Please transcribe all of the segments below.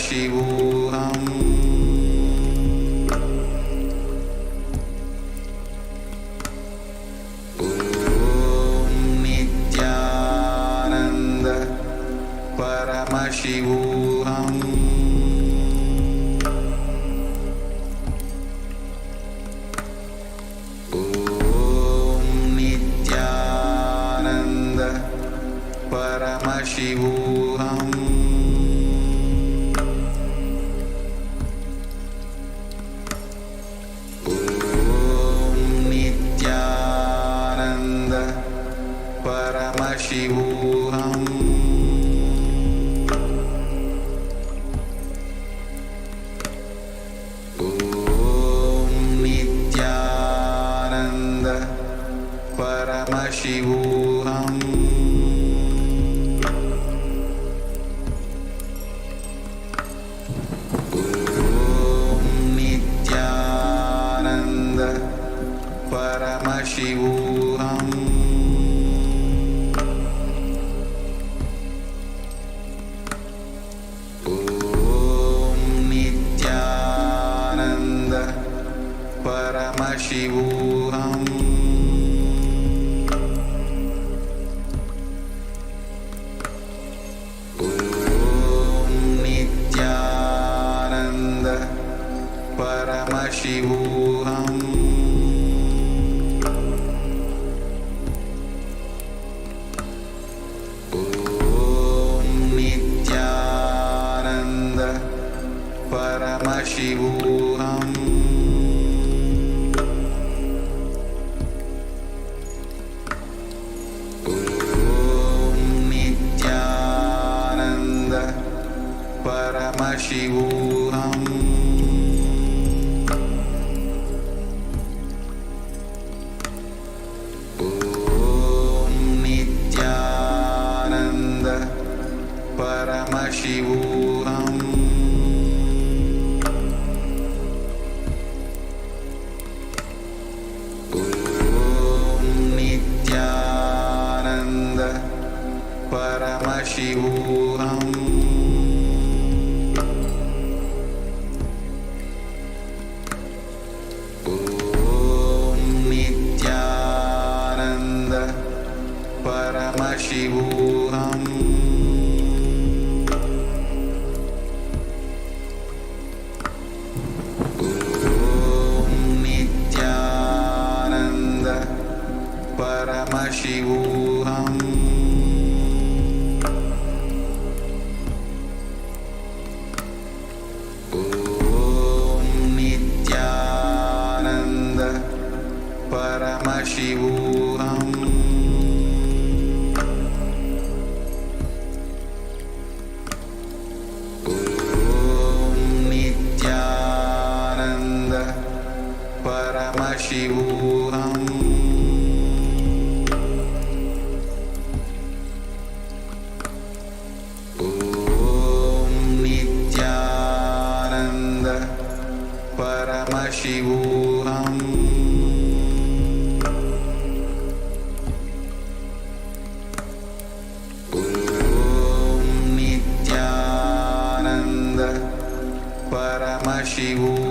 Paramashivoham. Om Nithyananda Paramashivoham. Om Nithyananda Paramashivoham. Paramashivoham. Om Nithyananda Paramashivoham. Om Nithyananda Paramashivoham. Paramashivoham. Om Nithyananda Paramashivoham. Om Nithyananda Paramashivoham. Paramashivoham. Om Nithyananda Paramashivoham. Om Nithyananda Paramashivoham. Paramashivoham. Om Nithyananda Paramashivoham. Om Nithyananda Paramashivoham. Paramashivoham. Om Nithyananda Paramashivoham. Om Nithyananda Paramashivoham. Paramashivoham.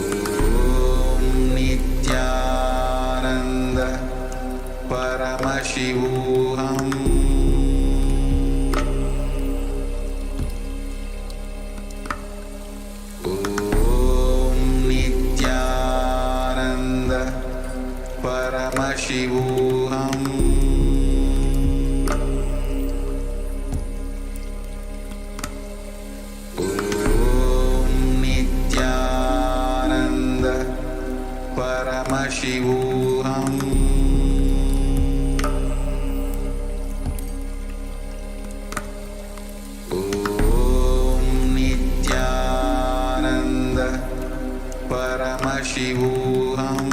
Om Nithyananda Paramashivoham. Om Nithyananda Paramashivoham. Paramashivoham. Om Nithyananda Paramashivoham.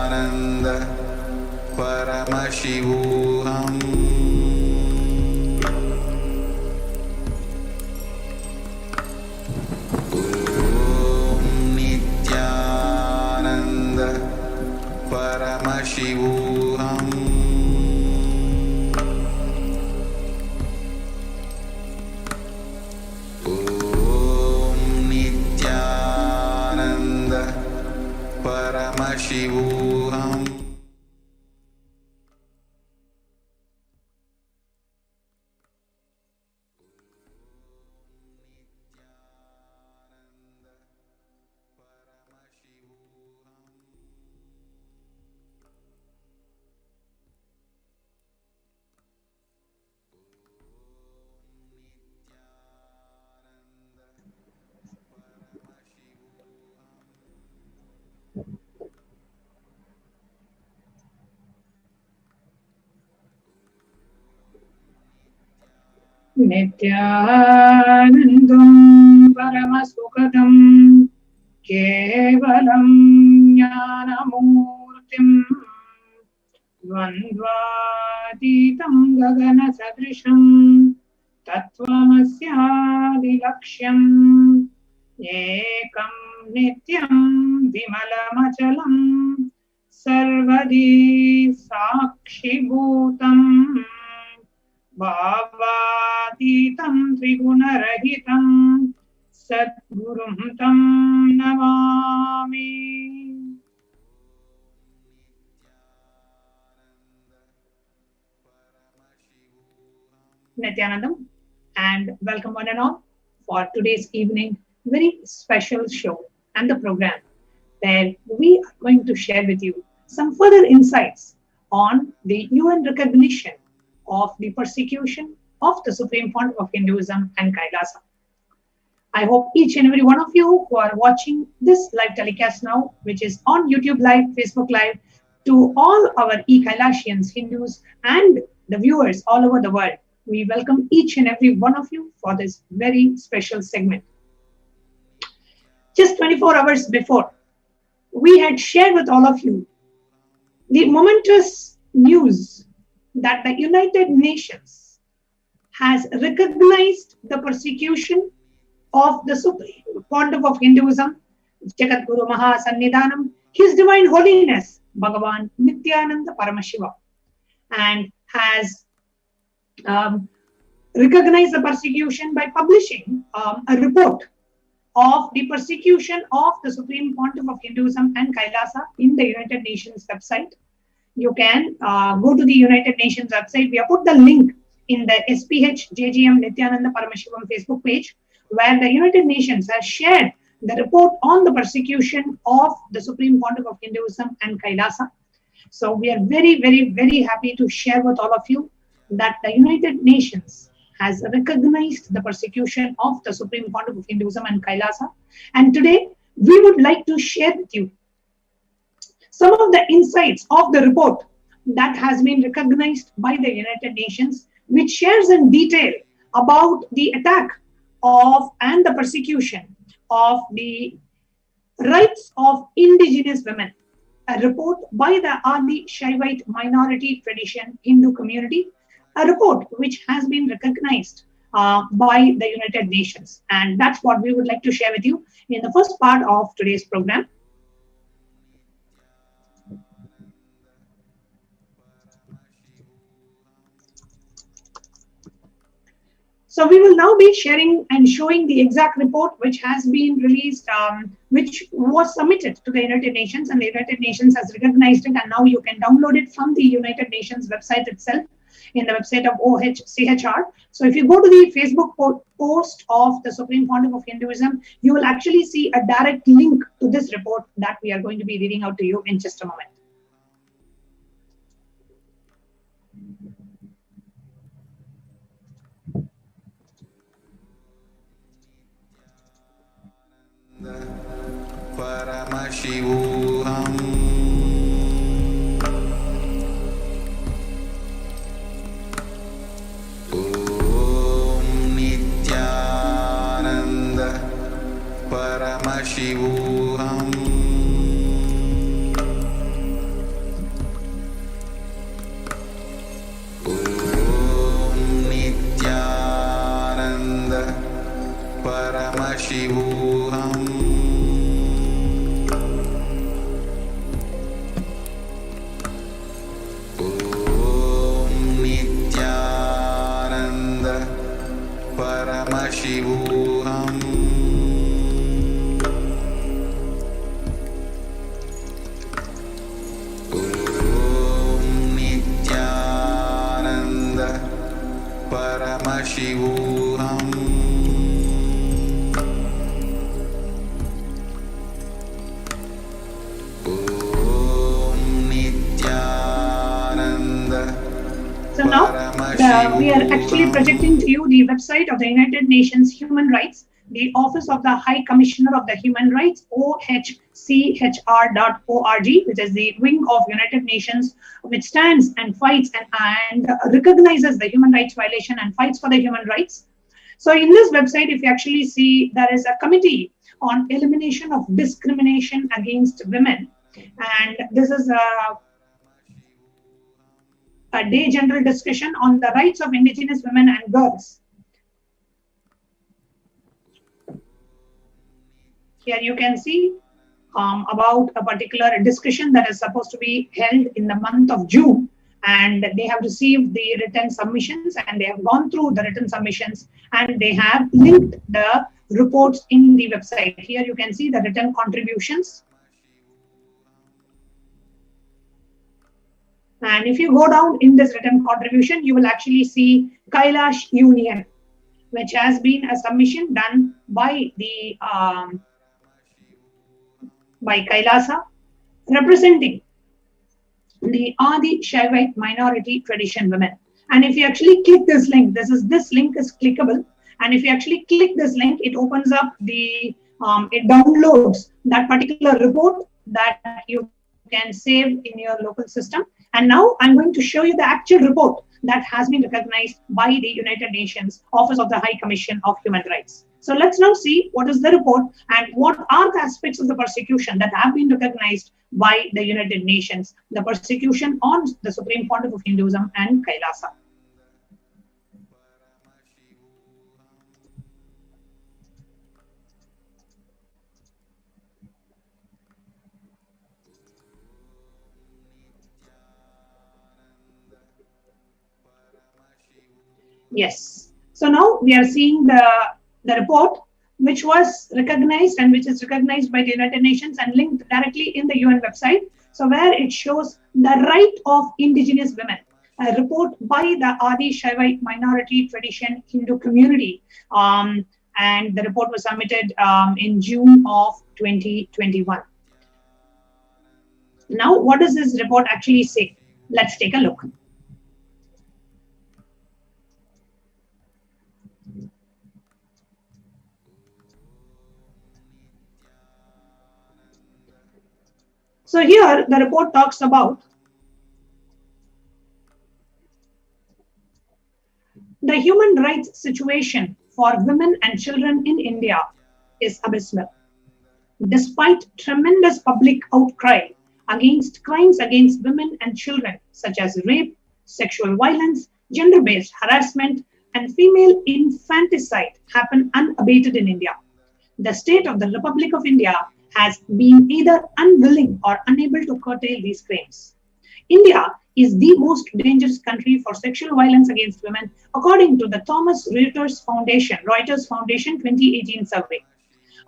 Nithyananda Paramashivoham. Nithyananda Paramashivoham. Nithyananda Paramashivoham. Nithyanandam Paramasukadam Kevalam Jnanamurtim Dvandvatitam Gagana Sadrisham Tattvamasyaadilakshyam Ekam Nityam Vimalamachalam Sarvadi Sakshibhutam Bhavatītam Triguna-rahitam Sadgurum tam namami. Nithyanandam, and welcome one and all for today's evening very special show and the program where we are going to share with you some further insights on the UN recognition of the persecution of the Supreme Founder of Hinduism and Kailasa. I hope each and every one of you who are watching this live telecast now, which is on YouTube Live, Facebook Live, to all our e-Kailasians, Hindus, and the viewers all over the world, we welcome each and every one of you for this very special segment. Just 24 hours before, we had shared with all of you the momentous news that the United Nations has recognized the persecution of the Supreme Pontiff of Hinduism, Jagat Guru Mahasannidhanam, His Divine Holiness, Bhagavan Nithyananda Paramashivam, and has recognized the persecution by publishing a report of the persecution of the Supreme Pontiff of Hinduism and Kailasa in the United Nations website. You can go to the United Nations website. We have put the link in the Sph Nithyananda Paramashivam Facebook page, where the United Nations has shared the report on the persecution of the Supreme Pontiff of Hinduism and Kailasa. So we are very, very, very happy to share with all of you that the United Nations has recognized the persecution of the Supreme Pontiff of Hinduism and Kailasa. And today we would like to share with you some of the insights of the report that has been recognized by the United Nations, which shares in detail about the attack of and the persecution of the rights of indigenous women. A report by the Adi Shaivite minority tradition Hindu community, a report which has been recognized by the United Nations. And that's what we would like to share with you in the first part of today's program. So we will now be sharing and showing the exact report which has been released, which was submitted to the United Nations, and the United Nations has recognized it, and now you can download it from the United Nations website itself in the website of OHCHR. So if you go to the Facebook post of the Supreme Pontiff of Hinduism, you will actually see a direct link to this report that we are going to be reading out to you in just a moment. Paramashivoham. Paramashivoham. Om Nithyananda Paramashivoham. Om Nithyananda Paramashivoham. Om Nithyananda Paramashivoham. Om Nithyananda. So now we are actually projecting to you the website of the United Nations Human Rights, the Office of the High Commissioner of the Human Rights, OHCHR.org, which is the wing of United Nations which stands and fights and recognizes the human rights violation and fights for the human rights. So in this website, if you actually see, there is a committee on elimination of discrimination against women. And this is a day general discussion on the rights of indigenous women and girls. Here you can see about a particular discussion that is supposed to be held in the month of June, and they have received the written submissions and they have gone through the written submissions and they have linked the reports in the website. Here you can see the written contributions. And if you go down in this written contribution, you will actually see Kailash Union, which has been a submission done by the by Kailasa, representing the Adi Shaivite minority tradition women. And if you actually click this link, this link is clickable. And if you actually click this link, it opens up the it downloads that particular report that you can save in your local system. And now I'm going to show you the actual report that has been recognized by the United Nations Office of the High Commission of Human Rights. So let's now see what is the report and what are the aspects of the persecution that have been recognized by the United Nations, the persecution on the Supreme Pontiff of Hinduism and Kailasa. Yes. So now we are seeing the report which was recognized and which is recognized by the United Nations and linked directly in the UN website. So where it shows the right of indigenous women, a report by the Adi Shaivite minority tradition Hindu community. And the report was submitted in June of 2021. Now, what does this report actually say? Let's take a look. So here the report talks about the human rights situation for women and children in India is abysmal. Despite tremendous public outcry against crimes against women and children such as rape, sexual violence, gender-based harassment, and female infanticide happen unabated in India, the state of the Republic of India has been either unwilling or unable to curtail these crimes. India is the most dangerous country for sexual violence against women, according to the Thomson Reuters Foundation 2018 survey.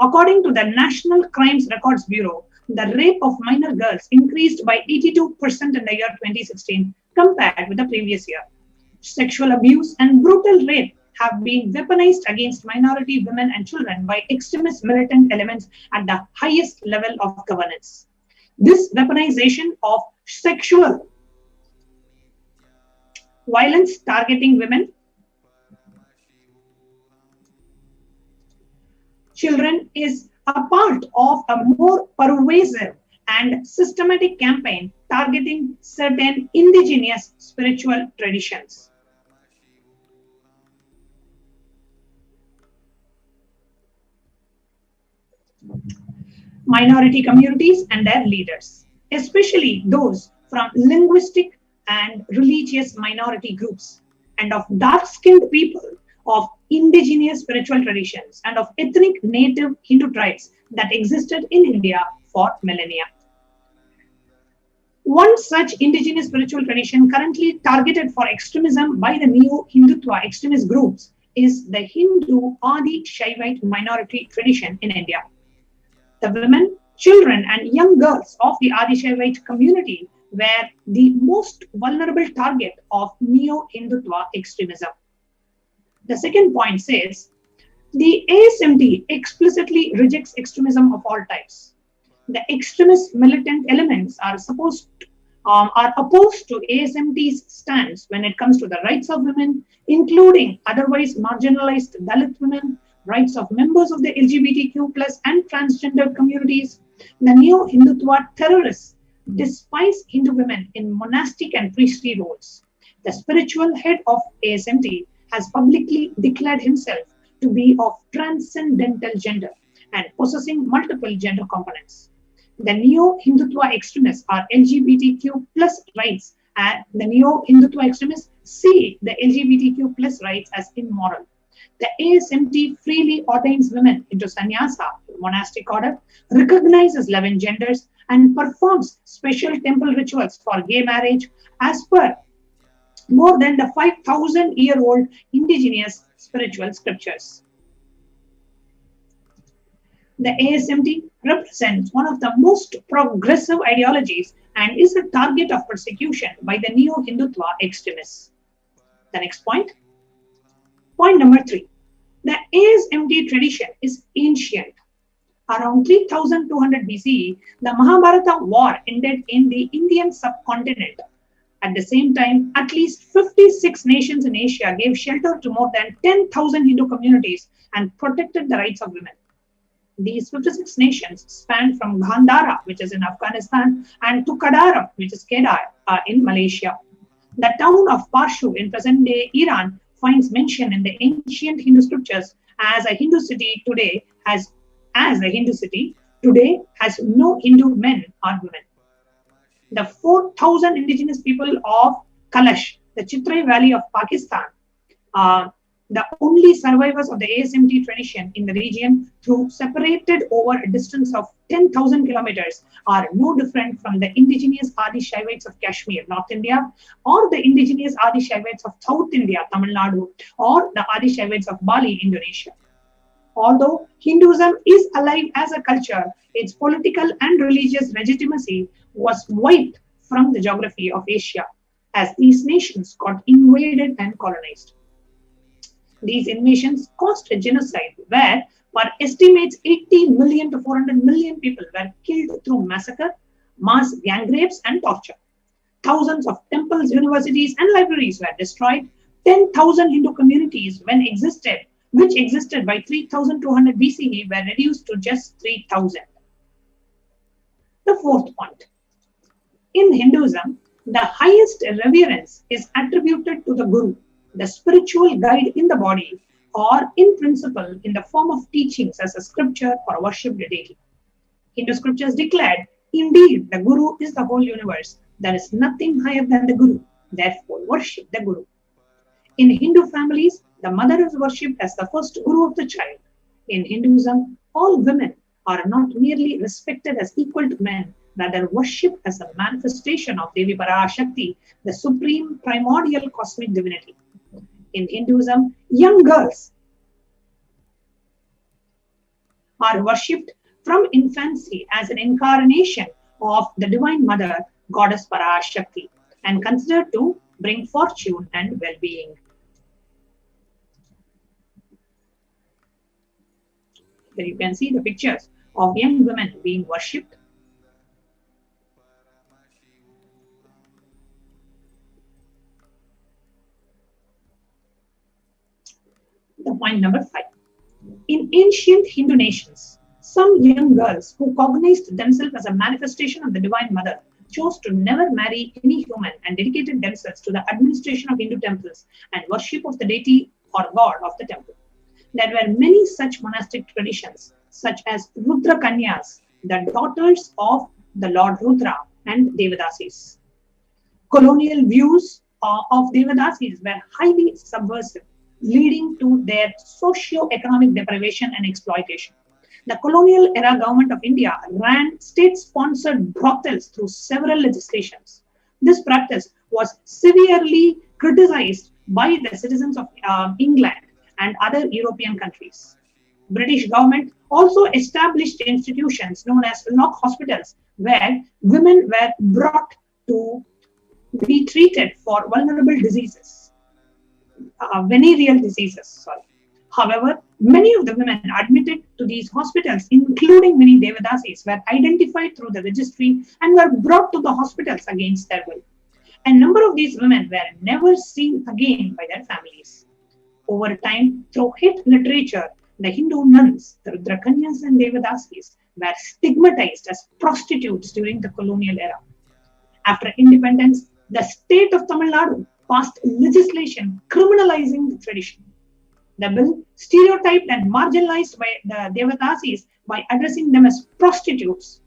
According to the National Crimes Records Bureau, the rape of minor girls increased by 82% in the year 2016 compared with the previous year. Sexual abuse and brutal rape have been weaponized against minority women and children by extremist militant elements at the highest level of governance. This weaponization of sexual violence targeting women, children is a part of a more pervasive and systematic campaign targeting certain indigenous spiritual traditions. Minority communities and their leaders, especially those from linguistic and religious minority groups, and of dark-skinned people, of indigenous spiritual traditions, and of ethnic native Hindu tribes that existed in India for millennia. One such indigenous spiritual tradition currently targeted for extremism by the neo-Hindutva extremist groups is the Hindu Adi Shaivite minority tradition in India. The women, children, and young girls of the Adi Shaivite community were the most vulnerable target of neo-Hindutva extremism. The second point says, the ASMT explicitly rejects extremism of all types. The extremist militant elements are opposed to ASMT's stance when it comes to the rights of women, including otherwise marginalized Dalit women, rights of members of the LGBTQ plus and transgender communities. The neo-Hindutva terrorists despise Hindu women in monastic and priestly roles. The spiritual head of ASMT has publicly declared himself to be of transcendental gender and possessing multiple gender components. The neo-Hindutva extremists are LGBTQ plus rights, and the neo-Hindutva extremists see the LGBTQ plus rights as immoral. The ASMT freely ordains women into sannyasa, monastic order, recognizes 11 genders, and performs special temple rituals for gay marriage as per more than the 5,000-year-old indigenous spiritual scriptures. The ASMT represents one of the most progressive ideologies and is a target of persecution by the neo-Hindutva extremists. The next point. Point number 3. The ASMT tradition is ancient. Around 3200 BCE, the Mahabharata war ended in the Indian subcontinent. At the same time, at least 56 nations in Asia gave shelter to more than 10,000 Hindu communities and protected the rights of women. These 56 nations spanned from Gandhara, which is in Afghanistan, and to Kadaram, which is Kedar, in Malaysia. The town of Parshu in present-day Iran finds mention in the ancient Hindu scriptures as a Hindu city today has no Hindu men or women. The 4,000 indigenous people of Kalash, the Chitrai Valley of Pakistan, the only survivors of the ASMT tradition in the region, through separated over a distance of 10,000 kilometers, are no different from the indigenous Adi Shaivites of Kashmir, North India, or the indigenous Adi Shaivites of South India, Tamil Nadu, or the Adi Shaivites of Bali, Indonesia. Although Hinduism is alive as a culture, its political and religious legitimacy was wiped from the geography of Asia as these nations got invaded and colonized. These invasions caused a genocide where, for estimates 80 million to 400 million people were killed through massacre, mass gang rapes, and torture. Thousands of temples, universities, and libraries were destroyed. 10,000 Hindu communities, which existed by 3200 BCE, were reduced to just 3,000. The fourth point. In Hinduism, the highest reverence is attributed to the Guru, the spiritual guide in the body, or in principle in the form of teachings as a scripture or worship deity. Hindu scriptures declared, indeed, the Guru is the whole universe. There is nothing higher than the Guru. Therefore, worship the Guru. In Hindu families, the mother is worshipped as the first Guru of the child. In Hinduism, all women are not merely respected as equal to men, rather worshipped as a manifestation of Devi Parashakti, the supreme primordial cosmic divinity. In Hinduism, young girls are worshipped from infancy as an incarnation of the Divine Mother, Goddess Parashakti, and considered to bring fortune and well-being. Here you can see the pictures of young women being worshipped. The point number 5. In ancient Hindu nations, some young girls who cognized themselves as a manifestation of the Divine Mother chose to never marry any human and dedicated themselves to the administration of Hindu temples and worship of the deity or god of the temple. There were many such monastic traditions, such as Rudra Kanyas, the daughters of the Lord Rudra and Devadasis. Colonial views of Devadasis were highly subversive, leading to their socio-economic deprivation and exploitation. The colonial era government of India ran state-sponsored brothels through several legislations. This practice was severely criticized by the citizens of England and other European countries. British government also established institutions known as lock hospitals where women were brought to be treated for vulnerable diseases, venereal diseases. Sorry. However, many of the women admitted to these hospitals, including many Devadasis, were identified through the registry and were brought to the hospitals against their will. A number of these women were never seen again by their families. Over time, through hit literature, the Hindu nuns, the Rudrakanyas and Devadasis, were stigmatized as prostitutes during the colonial era. After independence, the state of Tamil Nadu passed legislation criminalizing the tradition. The bill stereotyped and marginalized by the Devadasis by addressing them as prostitutes.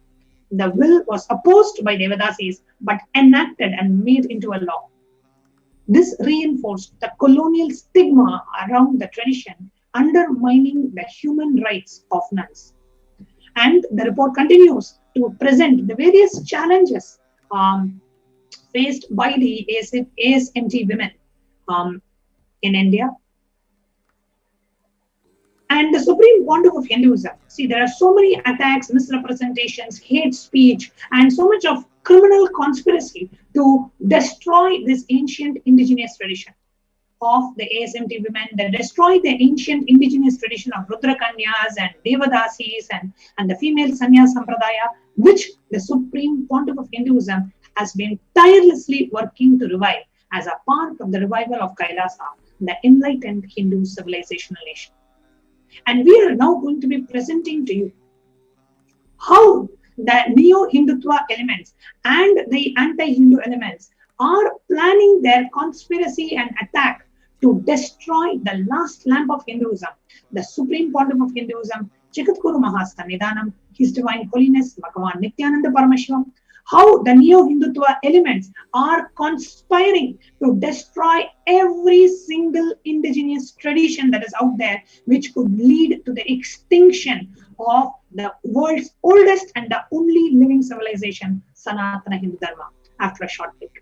The bill was opposed by Devadasis but enacted and made into a law. This reinforced the colonial stigma around the tradition, undermining the human rights of nuns. And the report continues to present the various challenges faced by the ASMT women in India. And the Supreme Pontiff of Hinduism. See, there are so many attacks, misrepresentations, hate speech, and so much of criminal conspiracy to destroy this ancient indigenous tradition of the ASMT women, that destroy the ancient indigenous tradition of Rudrakanyas and Devadasis and the female Sannyas Sampradaya, which the Supreme Pontiff of Hinduism has been tirelessly working to revive as a part of the revival of Kailasa, the enlightened Hindu civilizational nation. And we are now going to be presenting to you how the neo-Hindutva elements and the anti-Hindu elements are planning their conspiracy and attack to destroy the last lamp of Hinduism, the Supreme Pontiff of Hinduism, Jagadguru Mahasannidhanam, His Divine Holiness, Bhagavan Nithyananda Paramashivam, how the neo-Hindutva elements are conspiring to destroy every single indigenous tradition that is out there, which could lead to the extinction of the world's oldest and the only living civilization, Sanatana Hindu Dharma. After a short break.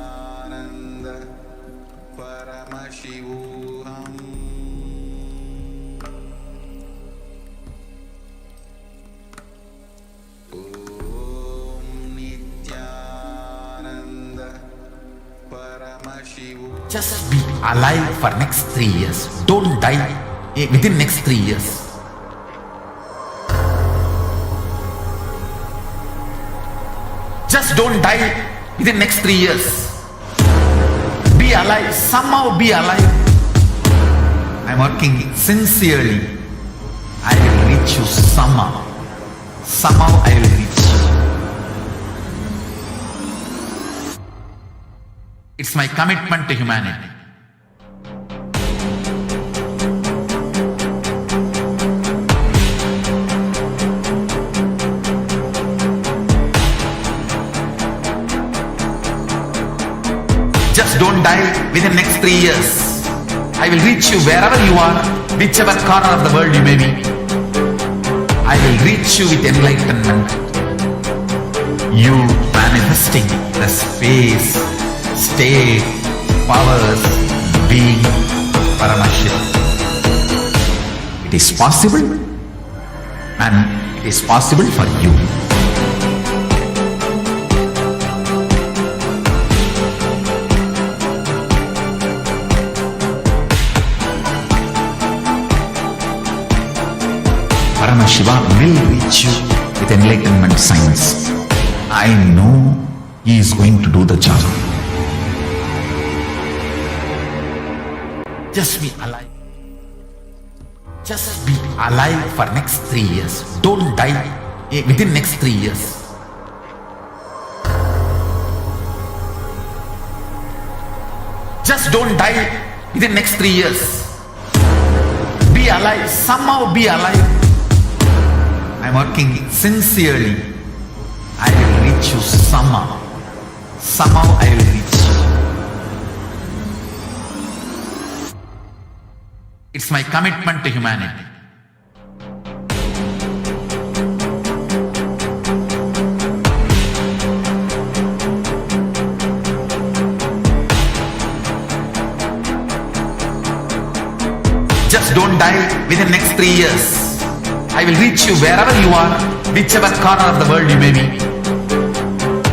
Nithyananda Paramashivoham. Nithyananda Paramashivoham. Just be alive for next 3 years. Don't die within next 3 years. Just don't die within next 3 years. Be alive, somehow be alive. I'm working sincerely. I will reach you somehow. Somehow I will reach you. It's my commitment to humanity. Just don't die within next 3 years. I will reach you wherever you are, whichever corner of the world you may be. I will reach you with enlightenment. You manifesting the space, state, powers, being Paramashivoham. It is possible, and it is possible for you. Paramashiva will reach you with enlightenment science. I know he is going to do the job. Just be alive. Just be alive for next 3 years. Don't die within next 3 years. Just don't die within next 3 years. Be alive, somehow be alive. I'm working sincerely. I will reach you somehow. Somehow I will reach you. It's my commitment to humanity. Just don't die within next 3 years. I will reach you wherever you are, whichever corner of the world you may be.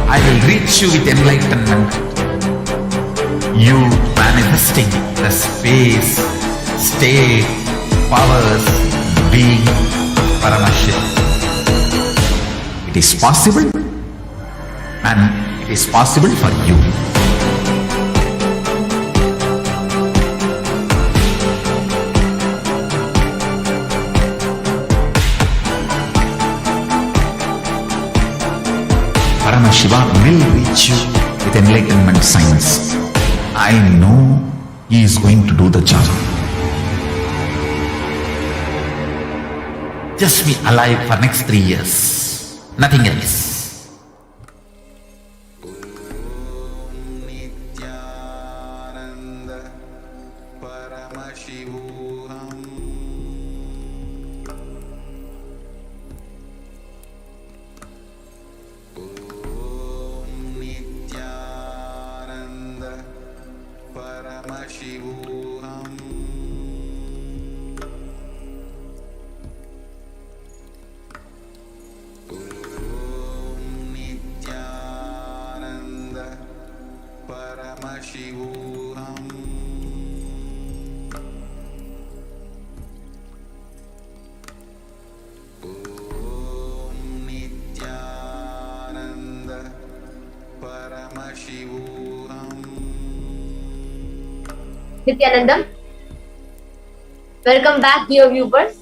I will reach you with enlightenment. You manifesting the space, state, powers, being, Paramashivoham. It is possible, and it is possible for you. Paramashivoham will reach you with enlightenment science. I know he is going to do the job. Just be alive for next 3 years. Nothing else. Nithyananda Paramashivoham. Nithyananda Paramashivoham. Nithyananda Paramashivoham. Nithyananda Paramashivoham. Nithyanandam, welcome back, dear viewers.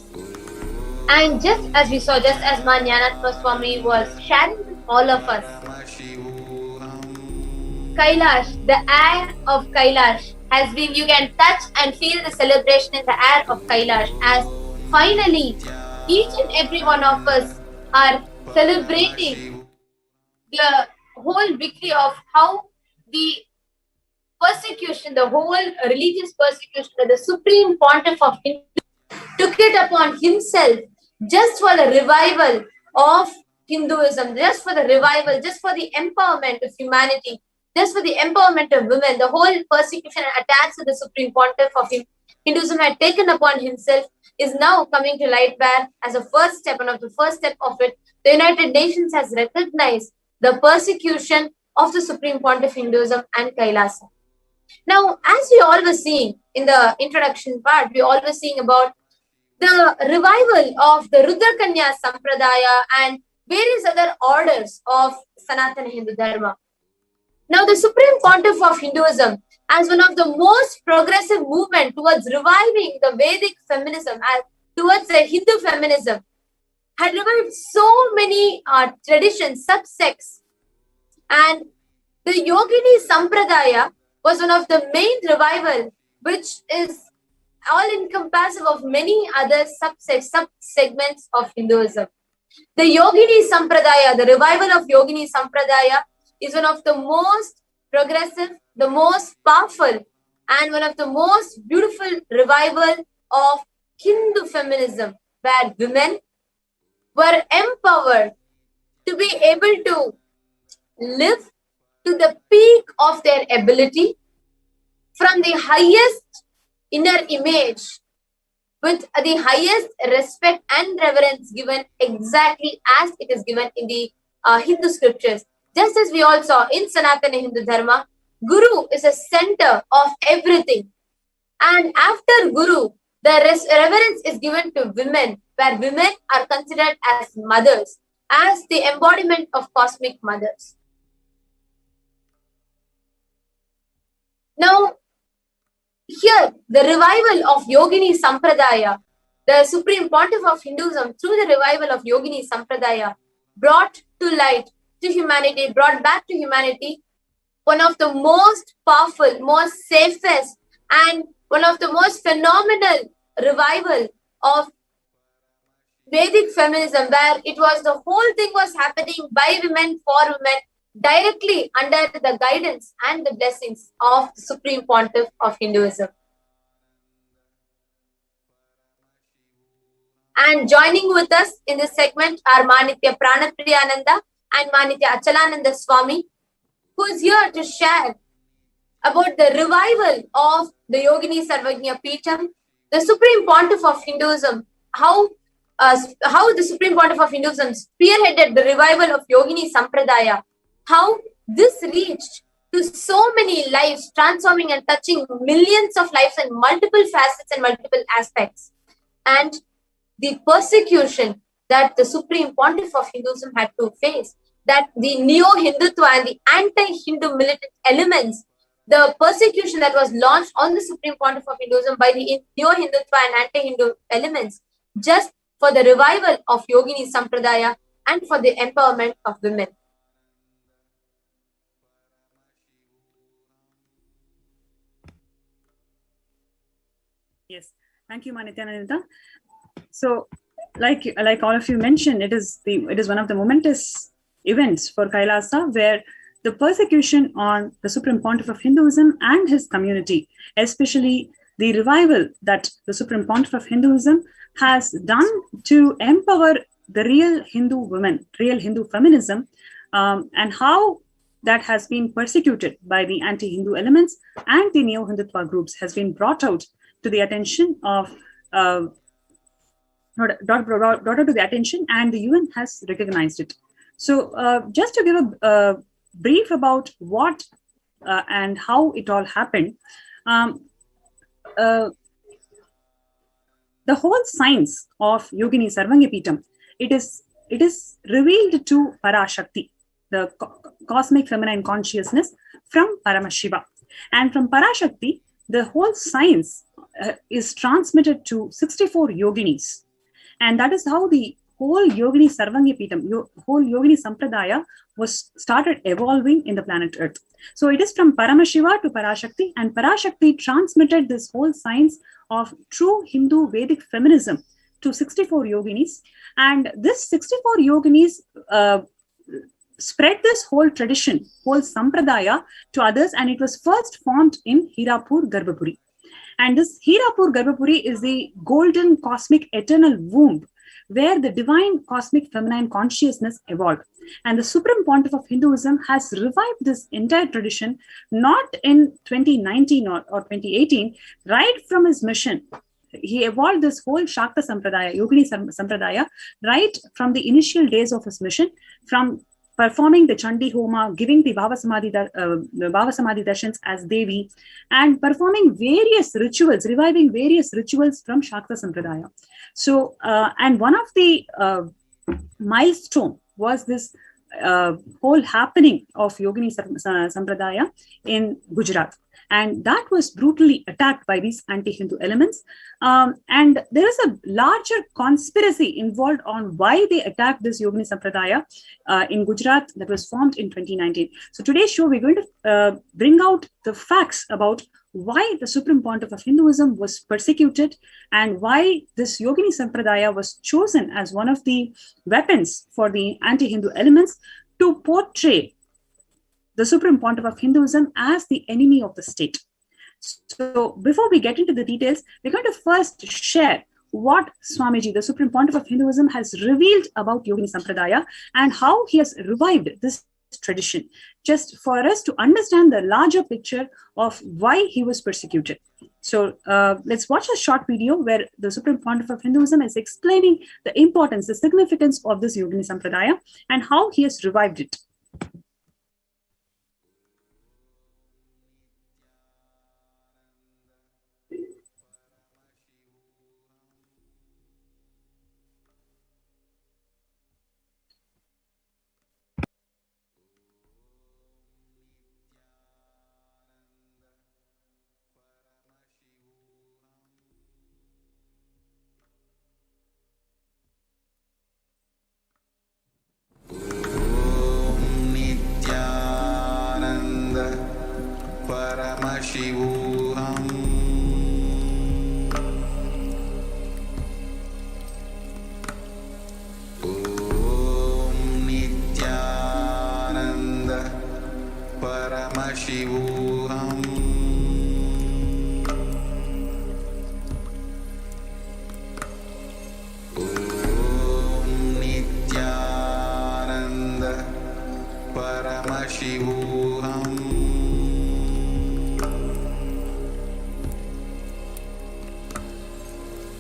And just as we saw, just as Nithyananda Swami was sharing with all of us, Kailash, the air of Kailash has been, you can touch and feel the celebration in the air of Kailash, as finally each and every one of us are celebrating the whole victory of how the persecution, the whole religious persecution that the Supreme Pontiff of Hindu took it upon himself just for the revival of Hinduism, just for the revival, just for the empowerment of humanity, just for the empowerment of women. The whole persecution and attacks that the Supreme Pontiff of Hinduism had taken upon himself is now coming to light, where as a first step, and of the first step of it, the United Nations has recognized the persecution of the Supreme Pontiff of Hinduism and Kailasa. Now, as we all were seeing in the introduction part, we all were seeing about the revival of the Rudrakanya Sampradaya and various other orders of Sanatana Hindu Dharma. Now, the Supreme Pontiff of Hinduism, as one of the most progressive movement towards reviving the Vedic feminism, towards the Hindu feminism, had revived so many traditions, subsects. And the Yogini Sampradaya was one of the main revival, which is all-encompassing of many other sub-segments of Hinduism. The Yogini Sampradaya, the revival of Yogini Sampradaya, is one of the most progressive, the most powerful, and one of the most beautiful revival of Hindu feminism, where women were empowered to be able to live to the peak of their ability from the highest inner image, with the highest respect and reverence given exactly as it is given in the Hindu scriptures. Just as we all saw in Sanatana Hindu Dharma, Guru is a center of everything. And after Guru, the reverence is given to women, where women are considered as mothers, as the embodiment of cosmic mothers. Now, here, the revival of Yogini Sampradaya, the Supreme Pontiff of Hinduism, through the revival of Yogini Sampradaya, brought to light to humanity, brought back to humanity one of the most powerful, most safest, and one of the most phenomenal revival of Vedic feminism, where it was the whole thing was happening by women for women, directly under the guidance and the blessings of the Supreme Pontiff of Hinduism. And joining with us in this segment are Manitya Pranapriyananda and Manitya Achalananda Swami, who is here to share about the revival of the Yogini Sarvajnapeetam, the Supreme Pontiff of Hinduism, how the Supreme Pontiff of Hinduism spearheaded the revival of Yogini Sampradaya, how this reached to so many lives, transforming and touching millions of lives in multiple facets and multiple aspects, and the persecution that the Supreme Pontiff of Hinduism had to face, that the neo-Hindutva and the anti-Hindu militant elements, the persecution that was launched on the Supreme Pontiff of Hinduism by the neo-Hindutva and anti-Hindu elements, just for the revival of Yogini Sampradaya and for the empowerment of women. Yes, thank you, Nithyananda. So, like all of you mentioned, it is one of the momentous events for Kailasa, where the persecution on the Supreme Pontiff of Hinduism and his community, especially the revival that the Supreme Pontiff of Hinduism has done to empower the real Hindu women, real Hindu feminism, and how that has been persecuted by the anti-Hindu elements and the neo-Hindutva groups has been brought out to the attention of brought out to the attention, and the UN has recognized it. So just to give a brief about what and how it all happened, the whole science of Yogini Sarvajnapeetam, it is revealed to Parashakti, the cosmic feminine consciousness, from Paramashiva. And from Parashakti, the whole science is transmitted to 64 yoginis. And that is how the whole Yogini Sarvajnapeetam, whole Yogini Sampradaya was started evolving in the planet Earth. So it is from Paramashiva to Parashakti, and Parashakti transmitted this whole science of true Hindu Vedic feminism to 64 yoginis. And this 64 yoginis spread this whole tradition, whole Sampradaya to others, and it was first formed in Hirapur Garbhapuri. And this Hirapur Garbhapuri is the golden cosmic eternal womb where the divine cosmic feminine consciousness evolved. And the Supreme Pontiff of Hinduism has revived this entire tradition, not in 2019 or 2018, right from his mission. He evolved this whole Shakta Sampradaya, Yogini Sampradaya, right from the initial days of his mission, from performing the Chandi Homa, giving the Bhava Samadhi darshans as Devi, and performing various rituals, reviving various rituals from Shakta Sampradaya. So, and one of the milestone was this whole happening of Yogini Sampradaya in Gujarat. And that was brutally attacked by these anti-Hindu elements. And there is a larger conspiracy involved on why they attacked this Yogini Sampradaya in Gujarat that was formed in 2019. So today's show, we're going to bring out the facts about why the Supreme Pontiff of Hinduism was persecuted and why this Yogini Sampradaya was chosen as one of the weapons for the anti-Hindu elements to portray the Supreme Pontiff of Hinduism as the enemy of the state. So before we get into the details, we're going to first share what Swamiji, the Supreme Pontiff of Hinduism, has revealed about Yogini Sampradaya and how he has revived this tradition, just for us to understand the larger picture of why he was persecuted. So let's watch a short video where the Supreme Pontiff of Hinduism is explaining the importance, the significance of this Yogini Sampradaya and how he has revived it. Paramashivoham. Om Nithyananda Paramashivoham.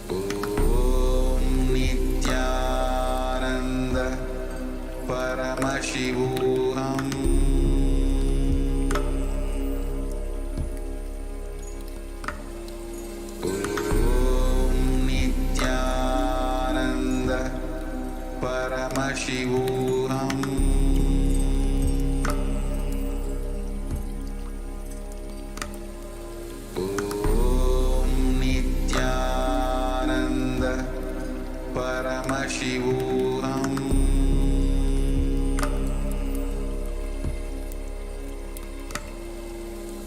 Om Nithyananda Paramashivoham. Om Nithyananda Paramashivoham. Om Nithyananda Paramashivoham.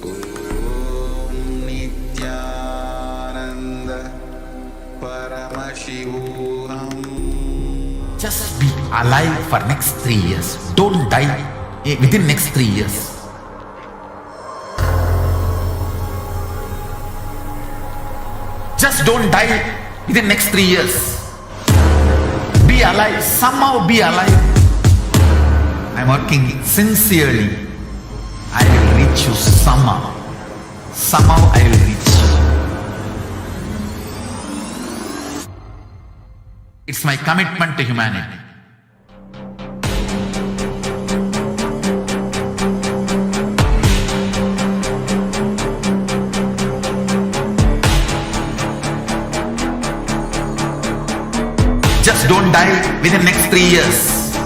Om Nithyananda Paramashivoham. Just be alive for next 3 years. Don't die within next 3 years. Just don't die within next 3 years. Be alive. Somehow be alive. I'm working sincerely. I will reach you somehow. Somehow I will reach you. It's my commitment to humanity. Just don't die within next 3 years.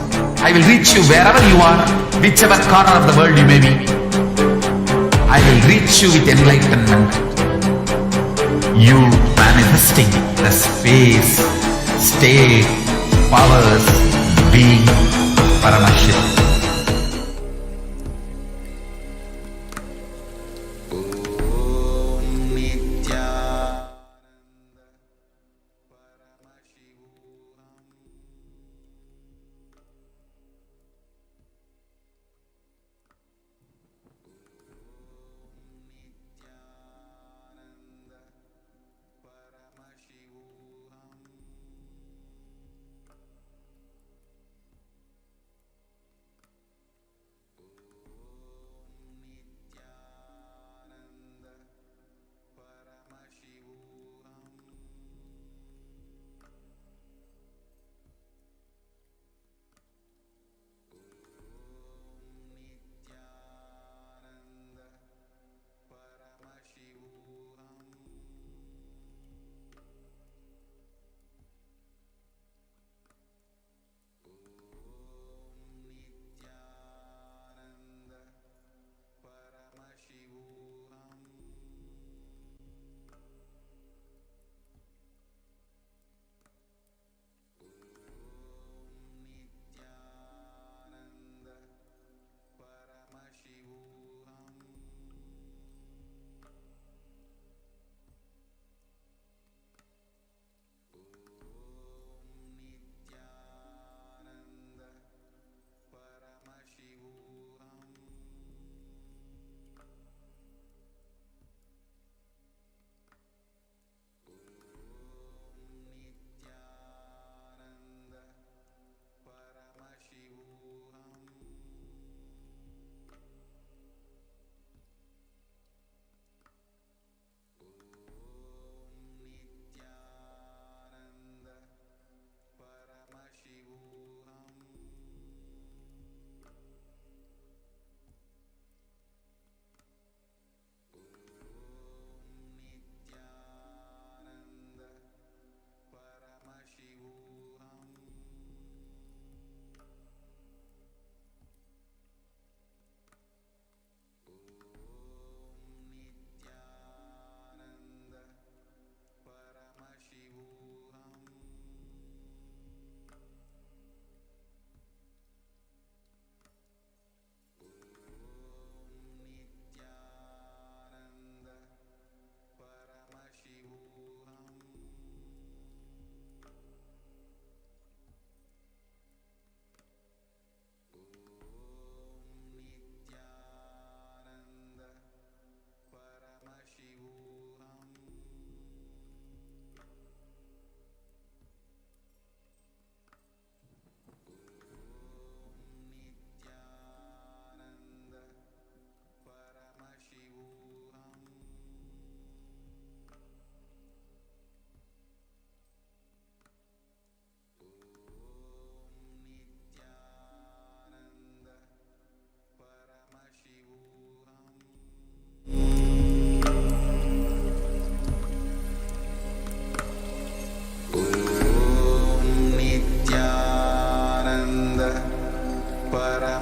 I will reach you wherever you are, whichever corner of the world you may be. I will reach you with enlightenment. You manifesting the space, state, powers, being Paramashivoham. Om Nithyananda Paramashivoham. Nithyananda Paramashivoham.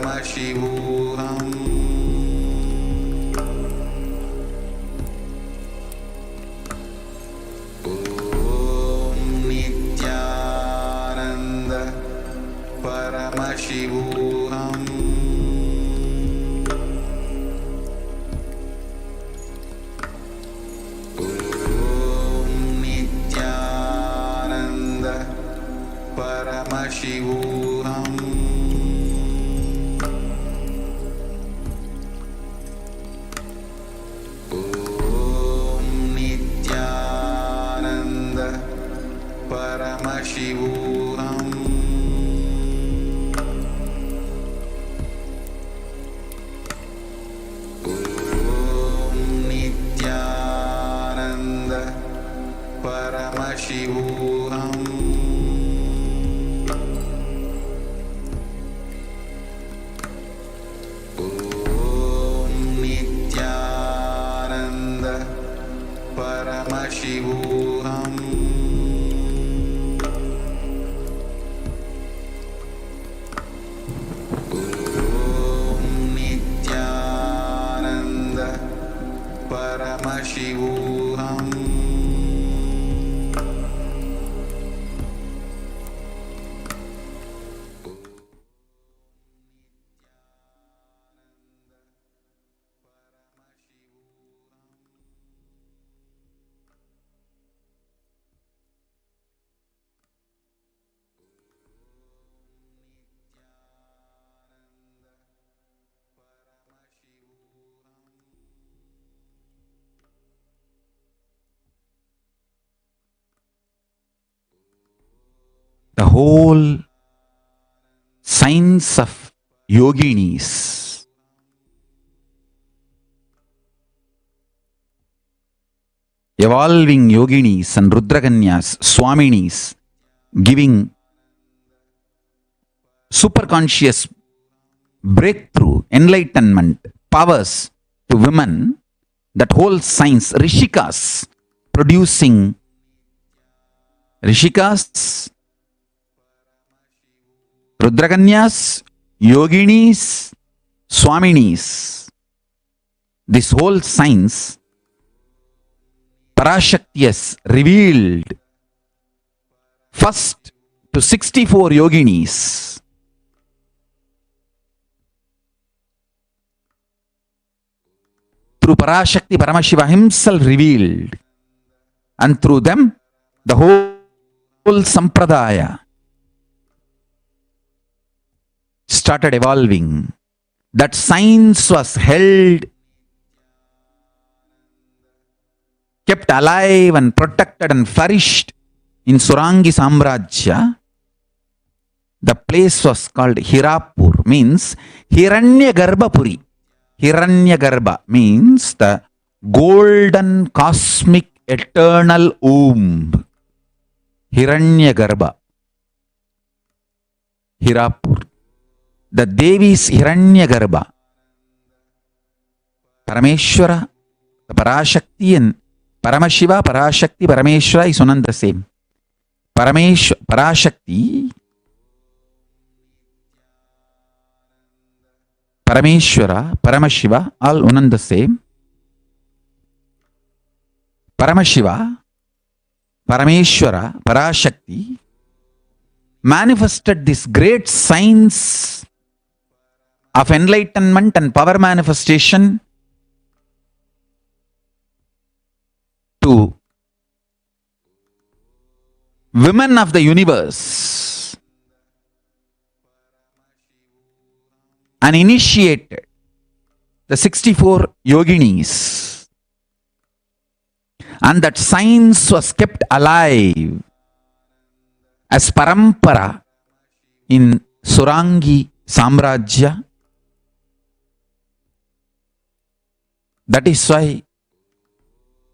Paramashivoham. Om Nithyananda Paramashivoham. Om Nithyananda Paramashivoham. Om Nithyananda Paramashivoham. Om Nithyananda Paramashivoham. Om Nithyananda Paramashivoham. Om Nithyananda Paramashivoham. The whole science of yoginis, evolving yoginis and rudraganyas, swaminis, giving superconscious breakthrough, enlightenment, powers to women, that whole science, rishikas, producing rishikas, rudraganyas, yoginis, swaminis, this whole science, Parashakti has revealed first to 64 yoginis. Through Parashakti, Paramashiva himself revealed, and through them the whole sampradaya started evolving. That science was held, kept alive and protected and flourished in Surangi Samrajya. The place was called Hirapur, means Hiranyagarbhapuri. Hiranyagarbha means the golden cosmic eternal womb. Hiranyagarbha. Hirapur. The Devi's Hiranyagarbha. Parameshwara, the Parashakti, and Paramashiva, Parashakti, Parameshwara is one and the same. Parashakti, Parameshwara, Paramashiva, all one and the same. Paramashiva, Parameshwara, Parashakti manifested this great science of enlightenment and power manifestation to women of the universe and initiated the 64 yoginis, and that science was kept alive as parampara in Surangi Samrajya. That is why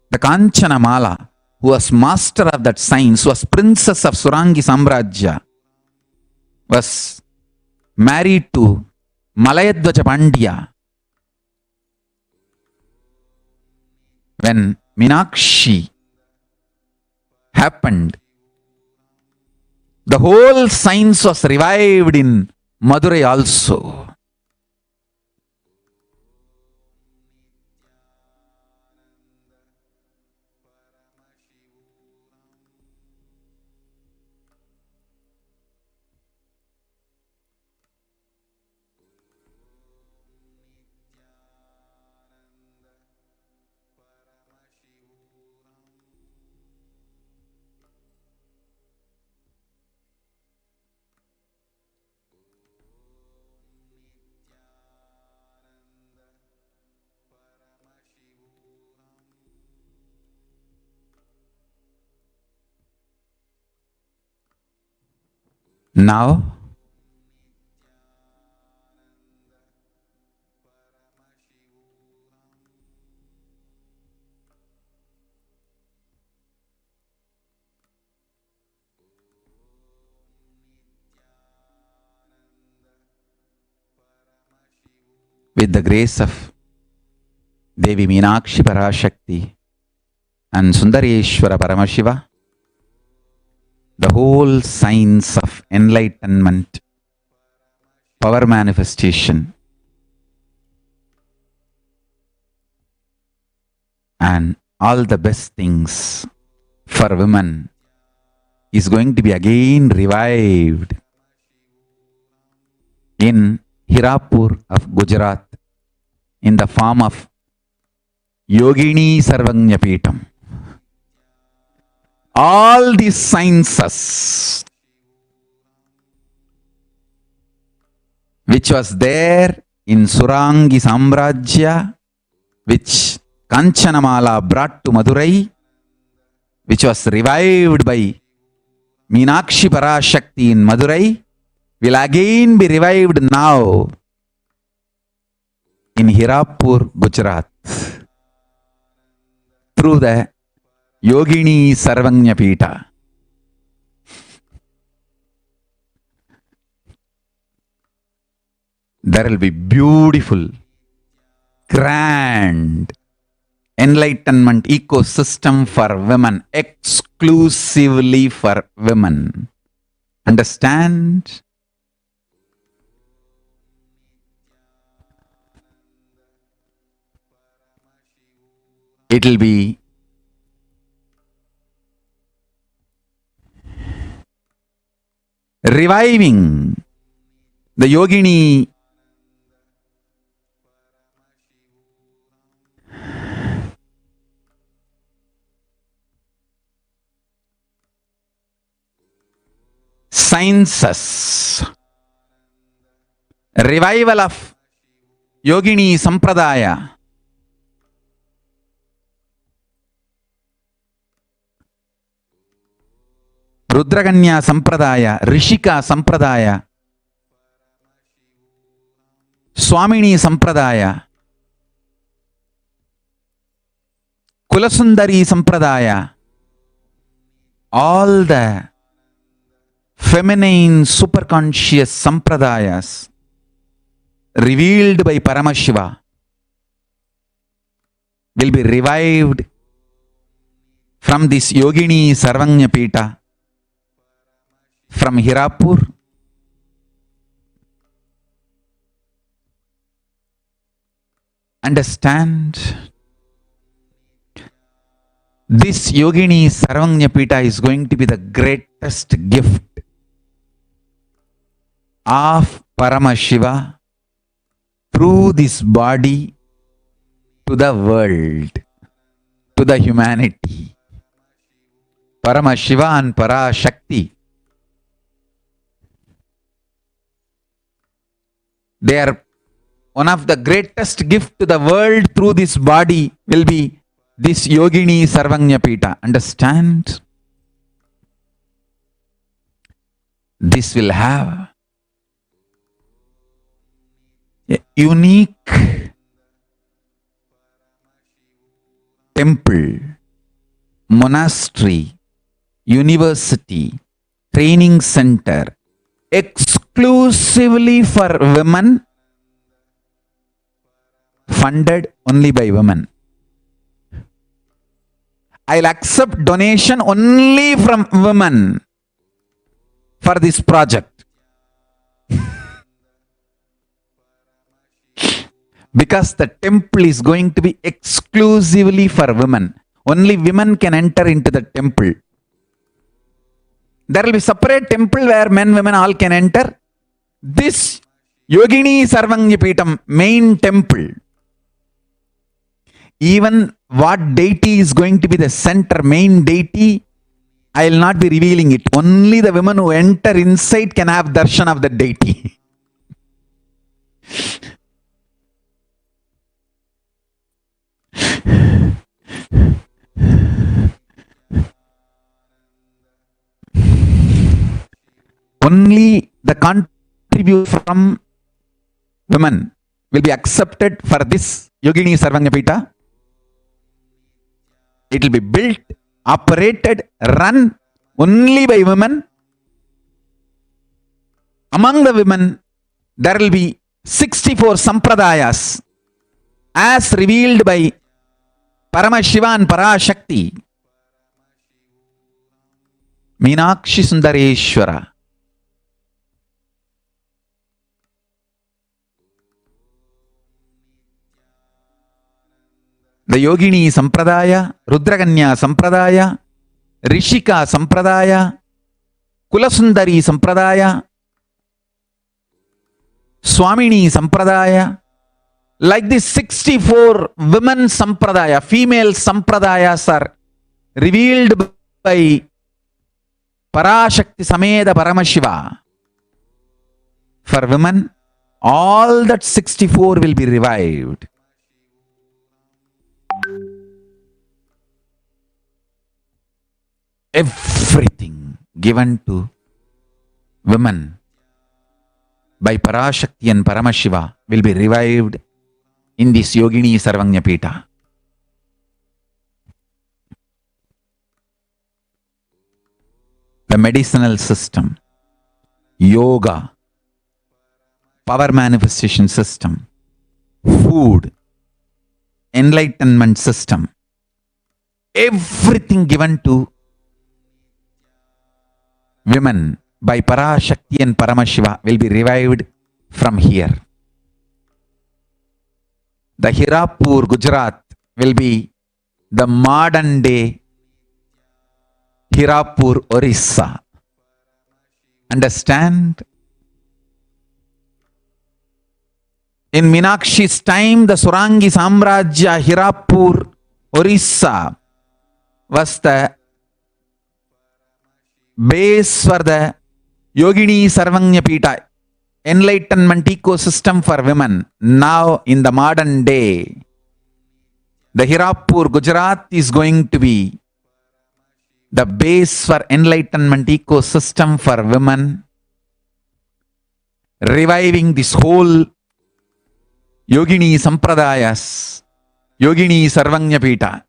the Kanchana Mala, who was master of that science, was princess of Surangi Samrajya, was married to Malayadvaja Pandya. When Meenakshi happened, the whole science was revived in Madurai also. Now, with the grace of Devi Meenakshi Parashakti and Sundareshwara Paramashiva, the whole science of enlightenment, power manifestation, and all the best things for women is going to be again revived in Hirapur of Gujarat in the form of Yogini Sarvajnapeetam. All these sciences which was there in Surangi Samrajya, which Kanchanamala brought to Madurai, which was revived by Meenakshi Parashakti in Madurai, will again be revived now in Hirapur, Gujarat, through the Yogini Sarvajnapeeta. There will be beautiful, grand enlightenment ecosystem for women, exclusively for women. Understand? It will be reviving the Yogini sciences, revival of Yogini Sampradaya, Rudraganya Sampradaya, Rishika Sampradaya, Swamini Sampradaya, Kulasundari Sampradaya, all the feminine superconscious sampradayas revealed by Paramashiva will be revived from this Yogini Sarvajnapeeta, from Hirapur. Understand? This Yogini Sarvajnapeeta is going to be the greatest gift of Paramashiva through this body to the world, to the humanity. Paramashiva and Parashakti, they are one of the greatest gift to the world through this body will be this Yogini Sarvajnapeeta. Understand? This will have a unique temple, monastery, university, training center, exclusively for women, funded only by women. I'll accept donation only from women for this project. Because the temple is going to be exclusively for women. Only women can enter into the temple. There will be separate temple where men, women all can enter. This Yogini Sarvajnapeetam main temple, even what deity is going to be the center, main deity, I will not be revealing it. Only the women who enter inside can have darshan of the deity. Only the contribution from women will be accepted for this Yogini Sarvajnapeetam. It will be built, operated, run only by women. Among the women, there will be 64 sampradayas as revealed by Paramashiva and Parashakti. Meenakshi Sundareshwara. The Yogini Sampradaya, Rudraganya Sampradaya, Rishika Sampradaya, Kulasundari Sampradaya, Swamini Sampradaya. Like this 64 women Sampradaya, female Sampradayas are revealed by Parashakti Sameda Paramashiva. For women, all that 64 will be revived. Everything given to women by Parashakti and Paramashiva will be revived in this Yogini Sarvajnapeetam. The medicinal system, yoga, power manifestation system, food, enlightenment system, everything given to women by Parashakti and Paramashiva will be revived from here. The Hirapur, Gujarat will be the modern day Hirapur, Orissa. Understand? In Meenakshi's time, the Surangi Samrajya, Hirapur, Orissa was the base for the Yogini Sarvajnapeetam enlightenment ecosystem for women. Now, in the modern day, the Hirapur, Gujarat is going to be the base for enlightenment ecosystem for women, reviving this whole Yogini Sampradayas, Yogini Sarvajnapeetam.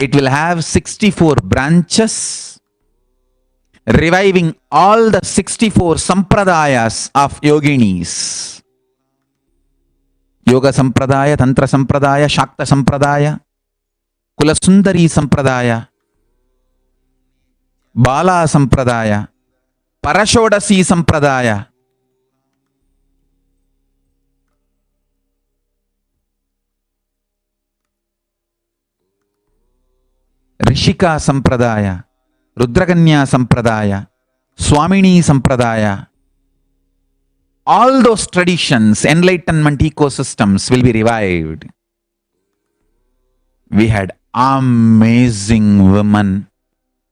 It will have 64 branches, reviving all the 64 sampradayas of yoginis. Yoga Sampradaya, Tantra Sampradaya, Shakta Sampradaya, Kulasundari Sampradaya, Bala Sampradaya, Parashodasi Sampradaya. Rishika Sampradaya, Rudraganya Sampradaya, Swamini Sampradaya. All those traditions, enlightenment ecosystems will be revived. We had amazing women,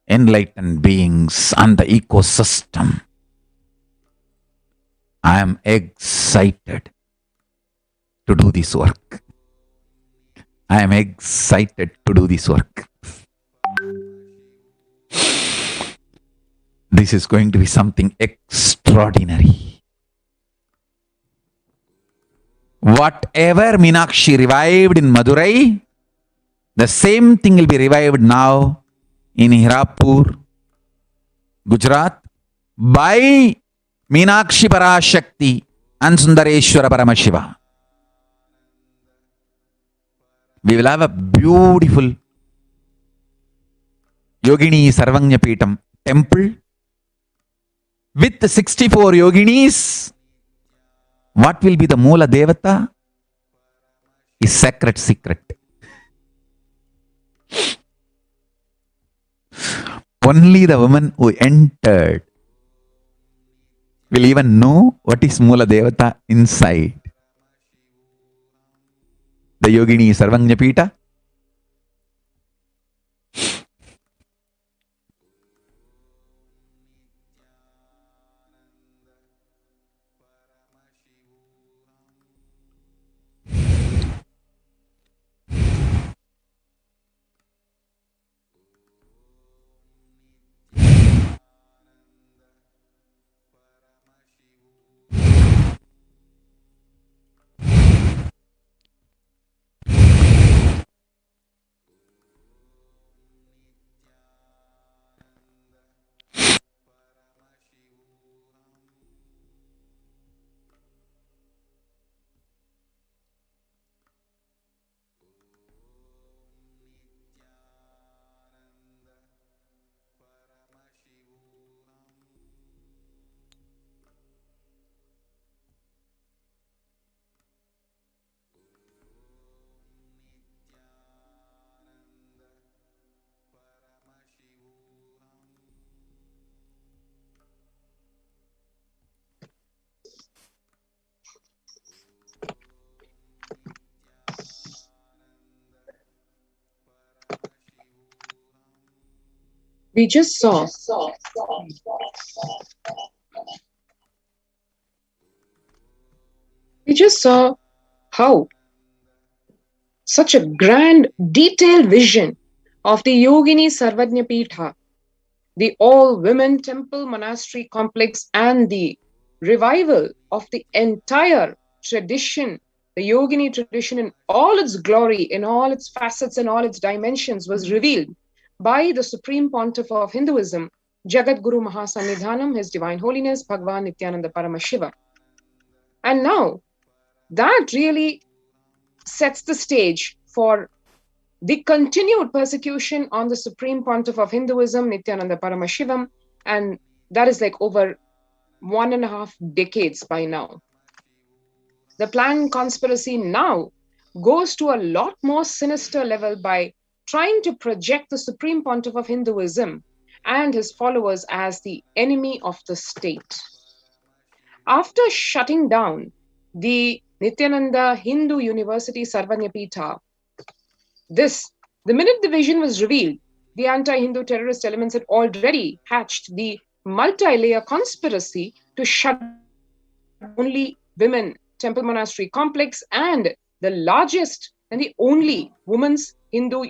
enlightened beings on the ecosystem. I am excited to do this work. I am excited to do this work. This is going to be something extraordinary. Whatever Meenakshi revived in Madurai, the same thing will be revived now in Hirapur, Gujarat, by Meenakshi Parashakti and Sundareshwara Paramashiva. We will have a beautiful Yogini Sarvajnapeetam temple with the 64 yoginis. What will be the Moola Devata is sacred secret. Only the women who entered will even know what is Moola Devata inside. The Yogini Sarvajnapeetam. we just saw how such a grand, detailed vision of the Yogini Sarvajnapeetam, the all-women temple monastery complex, and the revival of the entire tradition, the Yogini tradition in all its glory, in all its facets, and all its dimensions, was revealed by the Supreme Pontiff of Hinduism, Jagat Guru Mahasannidhanam, His Divine Holiness, Bhagwan Nithyananda Paramashivam. And now, that really sets the stage for the continued persecution on the Supreme Pontiff of Hinduism, Nithyananda Paramashivam, and that is like over 1.5 decades by now. The planned conspiracy now goes to a lot more sinister level by trying to project the Supreme Pontiff of Hinduism and his followers as the enemy of the state. After shutting down the Nithyananda Hindu University Sarvajnapeetam, the minute the vision was revealed, the anti-Hindu terrorist elements had already hatched the multi-layer conspiracy to shut only women temple monastery complex and the largest and the only women's Hindu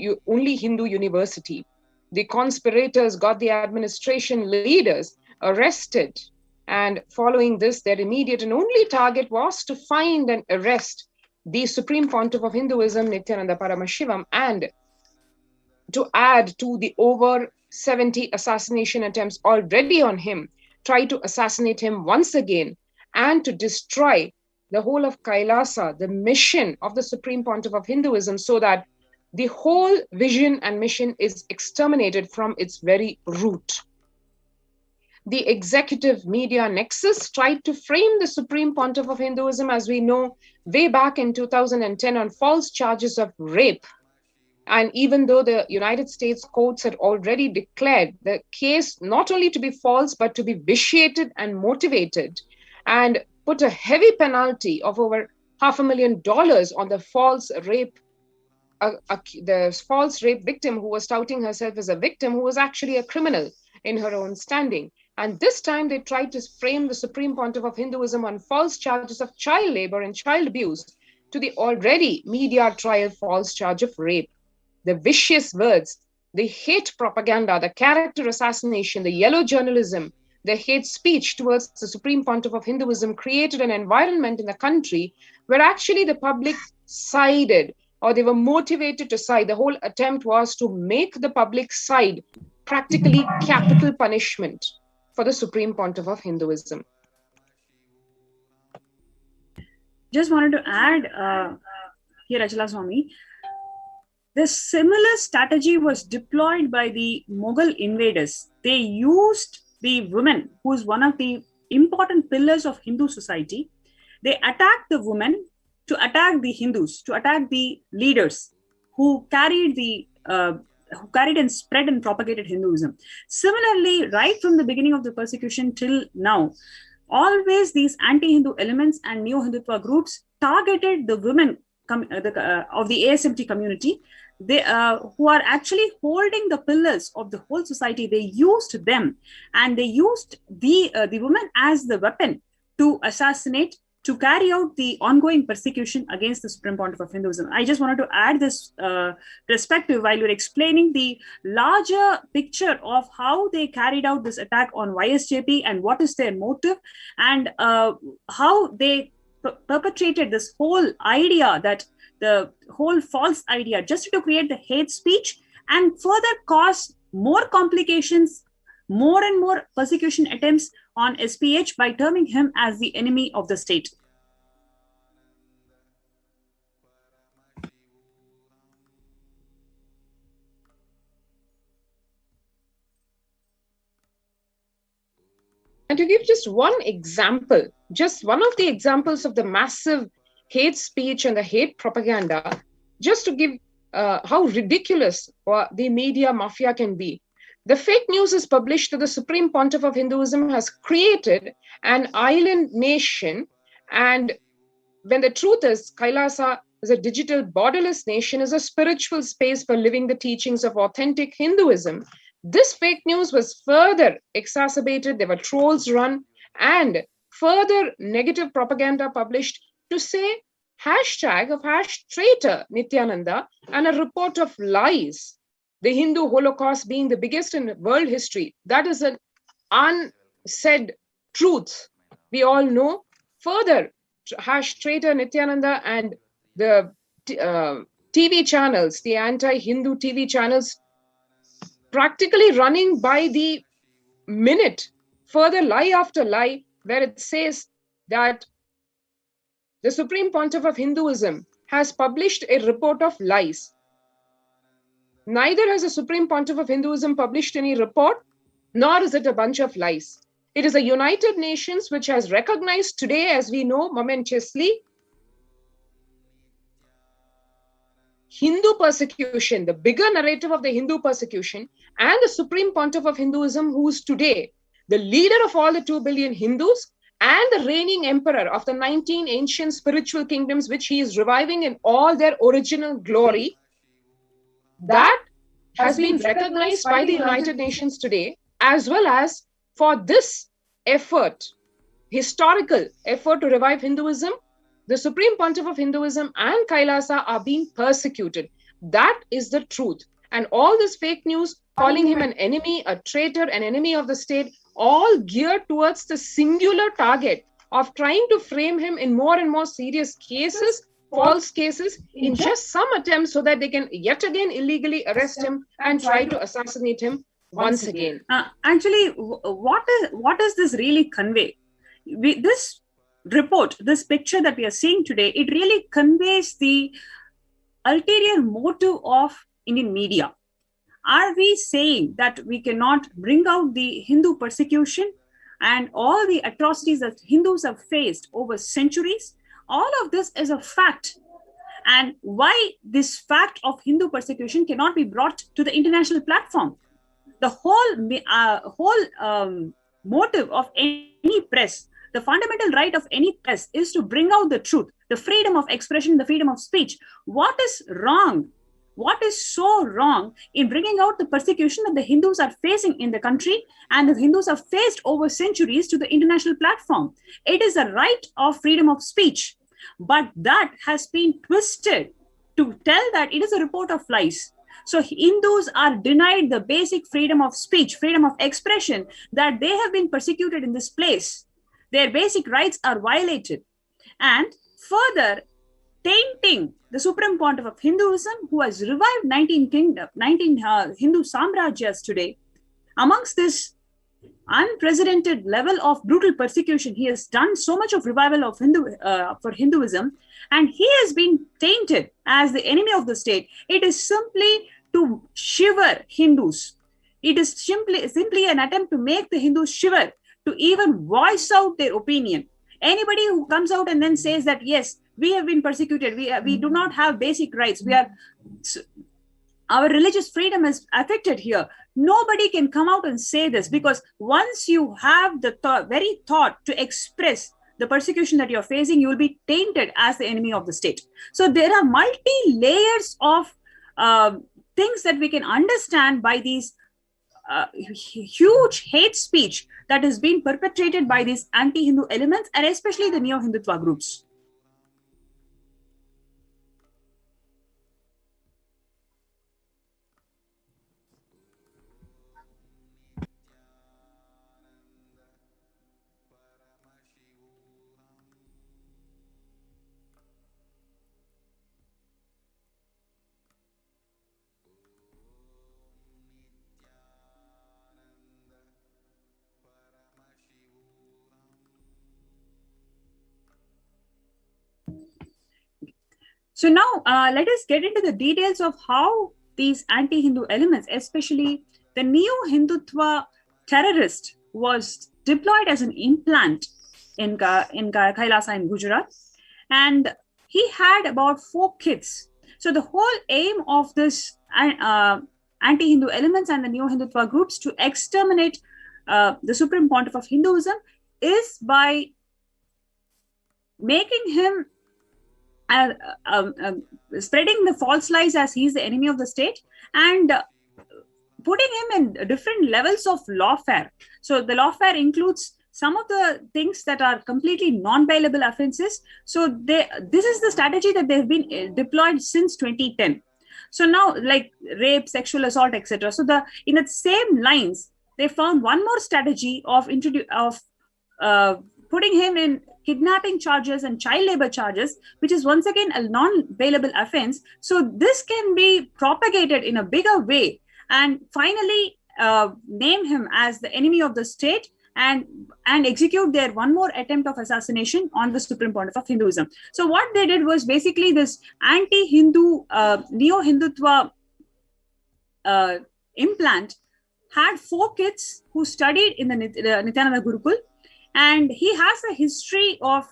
university. The conspirators got the administration leaders arrested, and following this, their immediate and only target was to find and arrest the Supreme Pontiff of Hinduism, Nithyananda Paramashivam, and to add to the over 70 assassination attempts already on him, try to assassinate him once again, and to destroy the whole of Kailasa, the mission of the Supreme Pontiff of Hinduism, so that the whole vision and mission is exterminated from its very root. The executive media nexus tried to frame the Supreme Pontiff of Hinduism, as we know, way back in 2010 on false charges of rape. And even though the United States courts had already declared the case not only to be false, but to be vitiated and motivated, and put a heavy penalty of over $500,000 on the false rape victim who was touting herself as a victim, who was actually a criminal in her own standing. And this time they tried to frame the Supreme Pontiff of Hinduism on false charges of child labor and child abuse to the already media trial false charge of rape. The vicious words, the hate propaganda, the character assassination, the yellow journalism, the hate speech towards the Supreme Pontiff of Hinduism created an environment in the country where actually the public sided, or they were motivated to side. The whole attempt was to make the public side practically capital punishment for the Supreme Pontiff of Hinduism. Just wanted to add here, Achala Swami, the similar strategy was deployed by the Mughal invaders. They used the women, who is one of the important pillars of Hindu society. They attacked the women to attack the Hindus, to attack the leaders who carried and spread and propagated Hinduism. Similarly, right from the beginning of the persecution till now, always these anti-Hindu elements and neo-Hindutva groups targeted the women of the ASMT community, who are actually holding the pillars of the whole society. They used them, and they used the women as the weapon to assassinate, to carry out the ongoing persecution against the Supreme Pontiff of Hinduism. I just wanted to add this perspective while you're explaining the larger picture of how they carried out this attack on YSJP and what is their motive, and how they perpetrated this whole idea, that the whole false idea, just to create the hate speech and further cause more complications, more and more persecution attempts on SPH by terming him as the enemy of the state. And to give just one example, just one of the examples of the massive hate speech and the hate propaganda, just to give how ridiculous the media mafia can be. The fake news is published that the Supreme Pontiff of Hinduism has created an island nation, and when the truth is, Kailasa is a digital borderless nation, is a spiritual space for living the teachings of authentic Hinduism, This fake news was further exacerbated. There were trolls run and further negative propaganda published to say hashtag of #traitor Nithyananda and a report of lies. The Hindu Holocaust being the biggest in world history. That is an unsaid truth. We all know. Further, #traitor Nithyananda and the TV channels, the anti-Hindu TV channels, practically running by the minute, further lie after lie, where it says that the Supreme Pontiff of Hinduism has published a report of lies. Neither has the Supreme Pontiff of Hinduism published any report, nor is it a bunch of lies. It is the United Nations which has recognized today, as we know, momentously, Hindu persecution, the bigger narrative of the Hindu persecution, and the Supreme Pontiff of Hinduism, who is today the leader of all the 2 billion Hindus and the reigning emperor of the 19 ancient spiritual kingdoms, which he is reviving in all their original glory. That has been recognized by the United Nations today, as well as for this effort, historical effort to revive Hinduism, the Supreme Pontiff of Hinduism and Kailasa are being persecuted. That is the truth. And all this fake news, calling him an enemy, a traitor, an enemy of the state, all geared towards the singular target of trying to frame him in more and more serious cases, false cases, in just some attempts so that they can yet again illegally arrest him and try to assassinate him once again. Actually, what does this really convey? This report, this picture that we are seeing today, it really conveys the ulterior motive of Indian media. Are we saying that we cannot bring out the Hindu persecution and all the atrocities that Hindus have faced over centuries? All of this is a fact. And why this fact of Hindu persecution cannot be brought to the international platform? The whole motive of any press, the fundamental right of any press, is to bring out the truth, the freedom of expression, the freedom of speech. What is wrong? What is so wrong in bringing out the persecution that the Hindus are facing in the country and the Hindus have faced over centuries to the international platform? It is a right of freedom of speech, but that has been twisted to tell that it is a report of lies. So Hindus are denied the basic freedom of speech, freedom of expression, that they have been persecuted in this place. Their basic rights are violated. And further, tainting the Supreme Pontiff of Hinduism, who has revived 19 Hindu Samrajyas today. Amongst this unprecedented level of brutal persecution, he has done so much of revival of for Hinduism, and he has been tainted as the enemy of the state. It is simply to shiver Hindus. It is simply an attempt to make the Hindus shiver, to even voice out their opinion. Anybody who comes out and then says that, yes, we have been persecuted, we do not have basic rights, our religious freedom is affected here. Nobody can come out and say this, because once you have the very thought to express the persecution that you're facing, you will be tainted as the enemy of the state. So there are multi-layers of things that we can understand by these huge hate speech that is being perpetrated by these anti-Hindu elements, and especially the neo-Hindutva groups. So now let us get into the details of how these anti-Hindu elements, especially the neo-Hindutva terrorist, was deployed as an implant in Kailasa in Gujarat. And he had about 4 kids. So the whole aim of this anti-Hindu elements and the neo-Hindutva groups to exterminate the Supreme Pontiff of Hinduism is by making him spreading the false lies as he is the enemy of the state, and putting him in different levels of lawfare. So the lawfare includes some of the things that are completely non-bailable offenses. So this is the strategy that they've been deployed since 2010. So now, like rape, sexual assault, etc. So in the same lines, they found one more strategy of putting him in kidnapping charges and child labor charges, which is once again a non-bailable offense. So this can be propagated in a bigger way and finally name him as the enemy of the state and execute their one more attempt of assassination on the Supreme Pontiff of Hinduism. So what they did was basically this anti-Hindu, neo-Hindutva implant had 4 kids who studied in the Nithyananda Gurukul, and he has a history of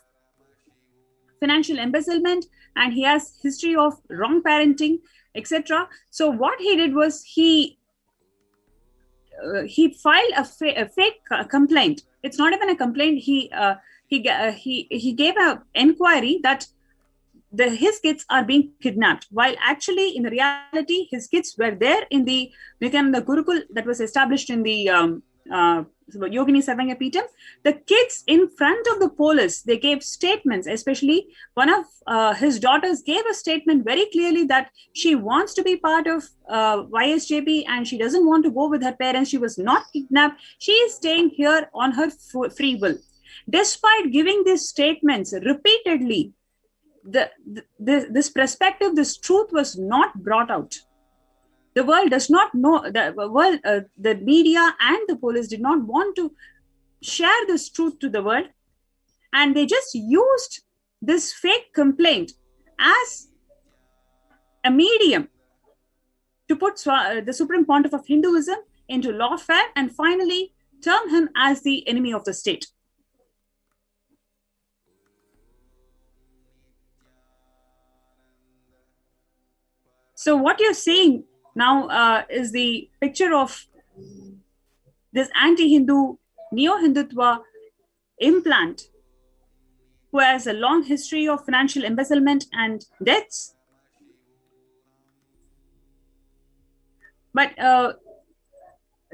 financial embezzlement and he has history of wrong parenting, etc. So what he did was he filed a fake complaint. It's not even a complaint. He gave an inquiry that his kids are being kidnapped, while actually in reality his kids were there in the Nithyananda Gurukul that was established in the Yogini Sarvajnapeetam. The kids in front of the police, they gave statements, especially one of his daughters gave a statement very clearly that she wants to be part of YSJP and she doesn't want to go with her parents. She was not kidnapped. She is staying here on her free will. Despite giving these statements repeatedly, this perspective, this truth was not brought out. The world does not know, the media and the police did not want to share this truth to the world. And they just used this fake complaint as a medium to put the Supreme Pontiff of Hinduism into lawfare and finally term him as the enemy of the state. So what you're seeing now is the picture of this anti-Hindu, neo-Hindutva implant who has a long history of financial embezzlement and debts. But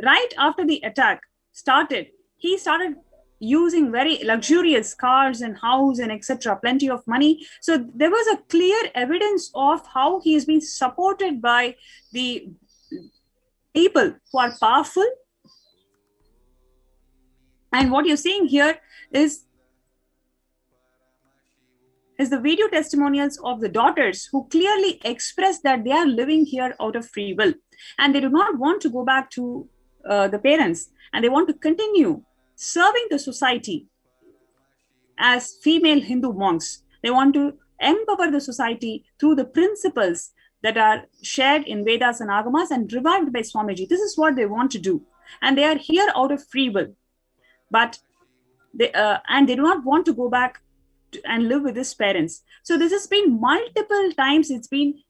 right after the attack started, he started using very luxurious cars and house and etc., plenty of money. So there was a clear evidence of how he has been supported by the people who are powerful. And what you're seeing here is the video testimonials of the daughters who clearly express that they are living here out of free will and they do not want to go back to the parents, and they want to continue serving the society as female Hindu monks. They want to empower the society through the principles that are shared in Vedas and Agamas and revived by Swamiji. This is what they want to do. And they are here out of free will. But they do not want to go back and live with his parents. So this has been multiple times. It's been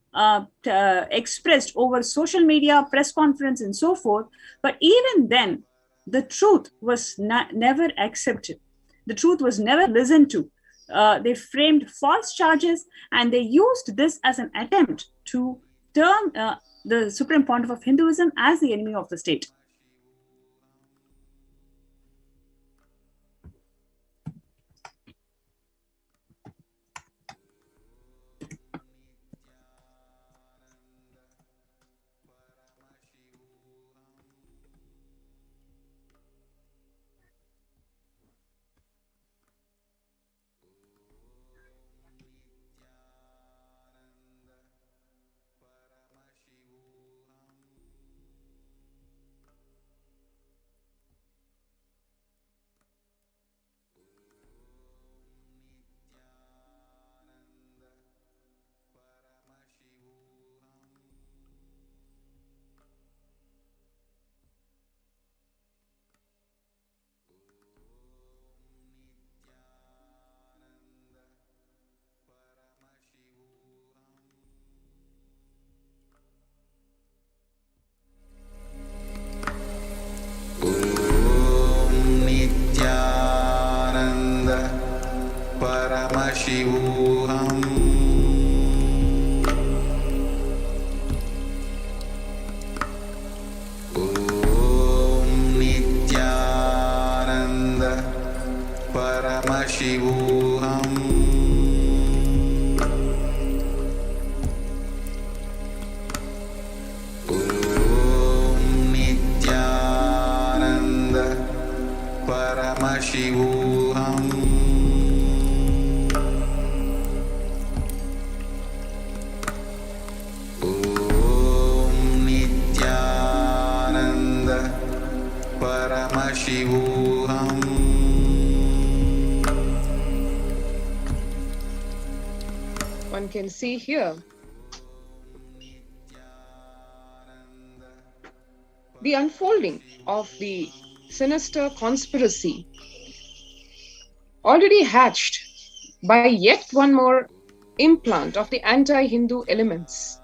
expressed over social media, press conference, and so forth. But even then, the truth was never accepted. The truth was never listened to. They framed false charges and they used this as an attempt to term the Supreme Pontiff of Hinduism as the enemy of the state. Paramashivoham. Om Nithyananda Paramashivoham. Om Nithyananda Paramashivoham. One can see here the unfolding of the sinister conspiracy already hatched by yet one more implant of the anti-Hindu elements,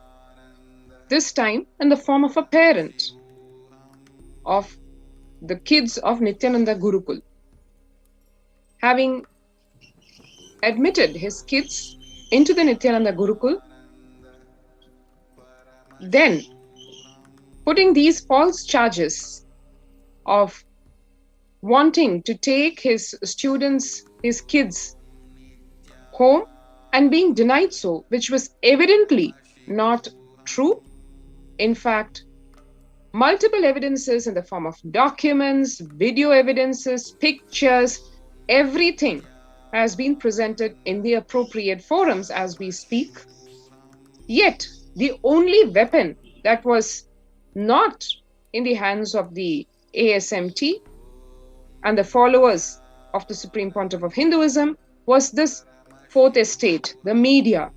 this time in the form of a parent of the kids of Nithyananda Gurukul, having admitted his kids into the Nithyananda Gurukul, then putting these false charges of wanting to take his students, his kids home and being denied so, which was evidently not true. In fact, multiple evidences in the form of documents, video evidences, pictures, everything has been presented in the appropriate forums as we speak. Yet, the only weapon that was not in the hands of the ASMT and the followers of the Supreme Pontiff of Hinduism was this fourth estate, the media,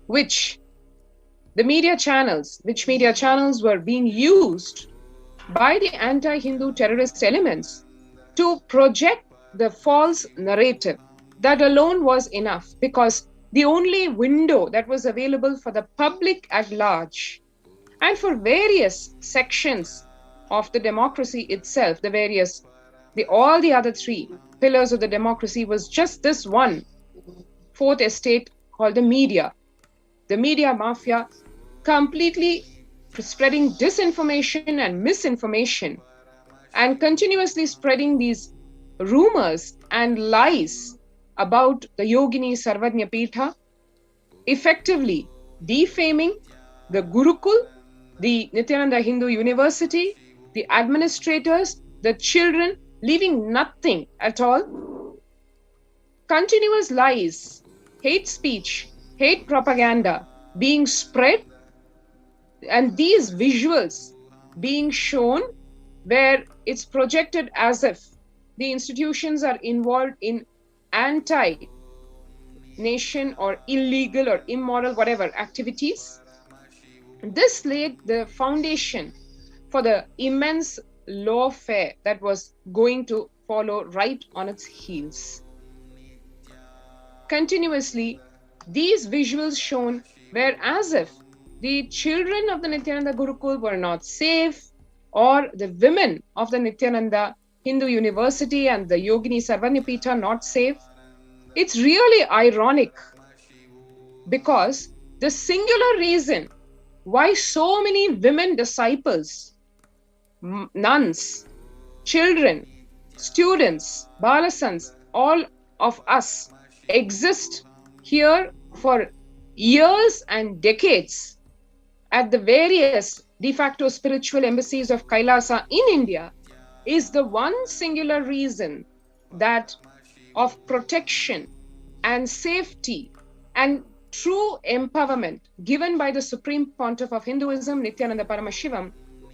which media channels were being used by the anti-Hindu terrorist elements to project the false narrative. That alone was enough, because the only window that was available for the public at large and for various sections of the democracy itself, all the other three pillars of the democracy, was just this one fourth estate called the media. The media mafia completely spreading disinformation and misinformation and continuously spreading these rumors and lies about the Yogini Sarvajnapeetam, effectively defaming the Gurukul, the Nithyananda Hindu University, the administrators, the children, leaving nothing at all. Continuous lies, hate speech, hate propaganda being spread, and these visuals being shown where it's projected as if the institutions are involved in anti-nation or illegal or immoral, whatever activities. This laid the foundation for the immense lawfare that was going to follow right on its heels. Continuously, these visuals shown were as if the children of the Nithyananda Gurukul were not safe, or the women of the Nithyananda Hindu University and the Yogini Sarvajnapeetam not safe. It's really ironic, because the singular reason why so many women disciples, nuns, children, students, balasans, all of us exist here for years and decades at the various de facto spiritual embassies of Kailasa in India is the one singular reason that of protection and safety and true empowerment given by the Supreme Pontiff of Hinduism, Nithyananda Paramashivam,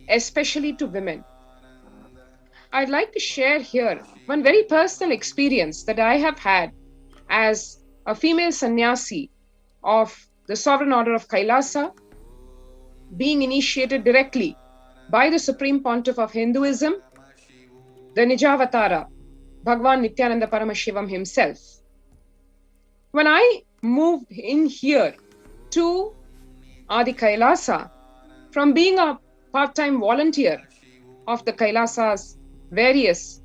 especially to women. I'd like to share here one very personal experience that I have had as a female sannyasi of the Sovereign Order of Kailasa, being initiated directly by the Supreme Pontiff of Hinduism, the Nijavatara, Bhagwan Nithyananda Paramashivam himself. When I moved in here to Adi Kailasa, from being a part-time volunteer of the Kailasa's various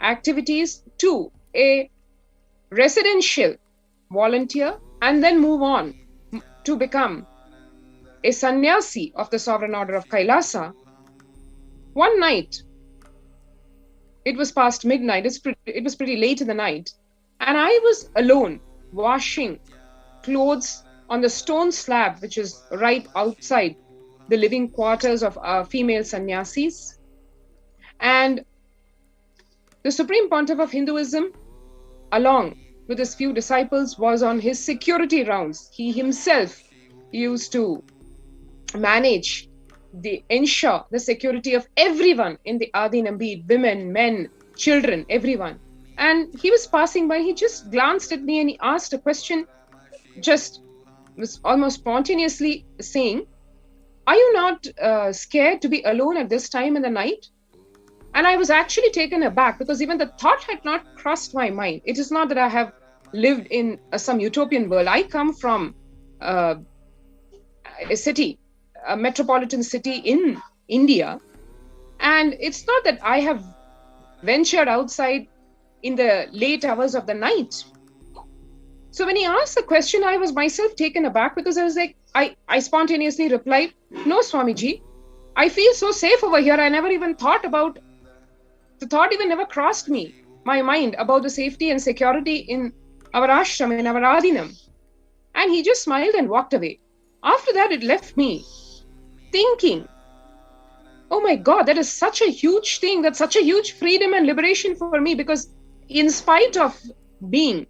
activities to a residential volunteer, and then move on to become a sannyasi of the Sovereign Order of Kailasa, one night It was past midnight. It was pretty late in the night. And I was alone washing clothes on the stone slab, which is right outside the living quarters of our female sannyasis. And the Supreme Pontiff of Hinduism, along with his few disciples, was on his security rounds. He himself used to ensure the security of everyone in the Adinam, be it women, men, children, everyone. And he was passing by, he just glanced at me and he asked a question, just was almost spontaneously saying, "Are you not scared to be alone at this time in the night?" And I was actually taken aback because even the thought had not crossed my mind. It is not that I have lived in some utopian world. I come from a city, a metropolitan city in India. And it's not that I have ventured outside in the late hours of the night. So when he asked the question, I was myself taken aback because I was like, I spontaneously replied, "No, Swamiji, I feel so safe over here. I never even thought about, the thought even never crossed my mind about the safety and security in our ashram, in our adinam." And he just smiled and walked away. After that, it left me thinking, oh my God, that is such a huge thing. That's such a huge freedom and liberation for me, because in spite of being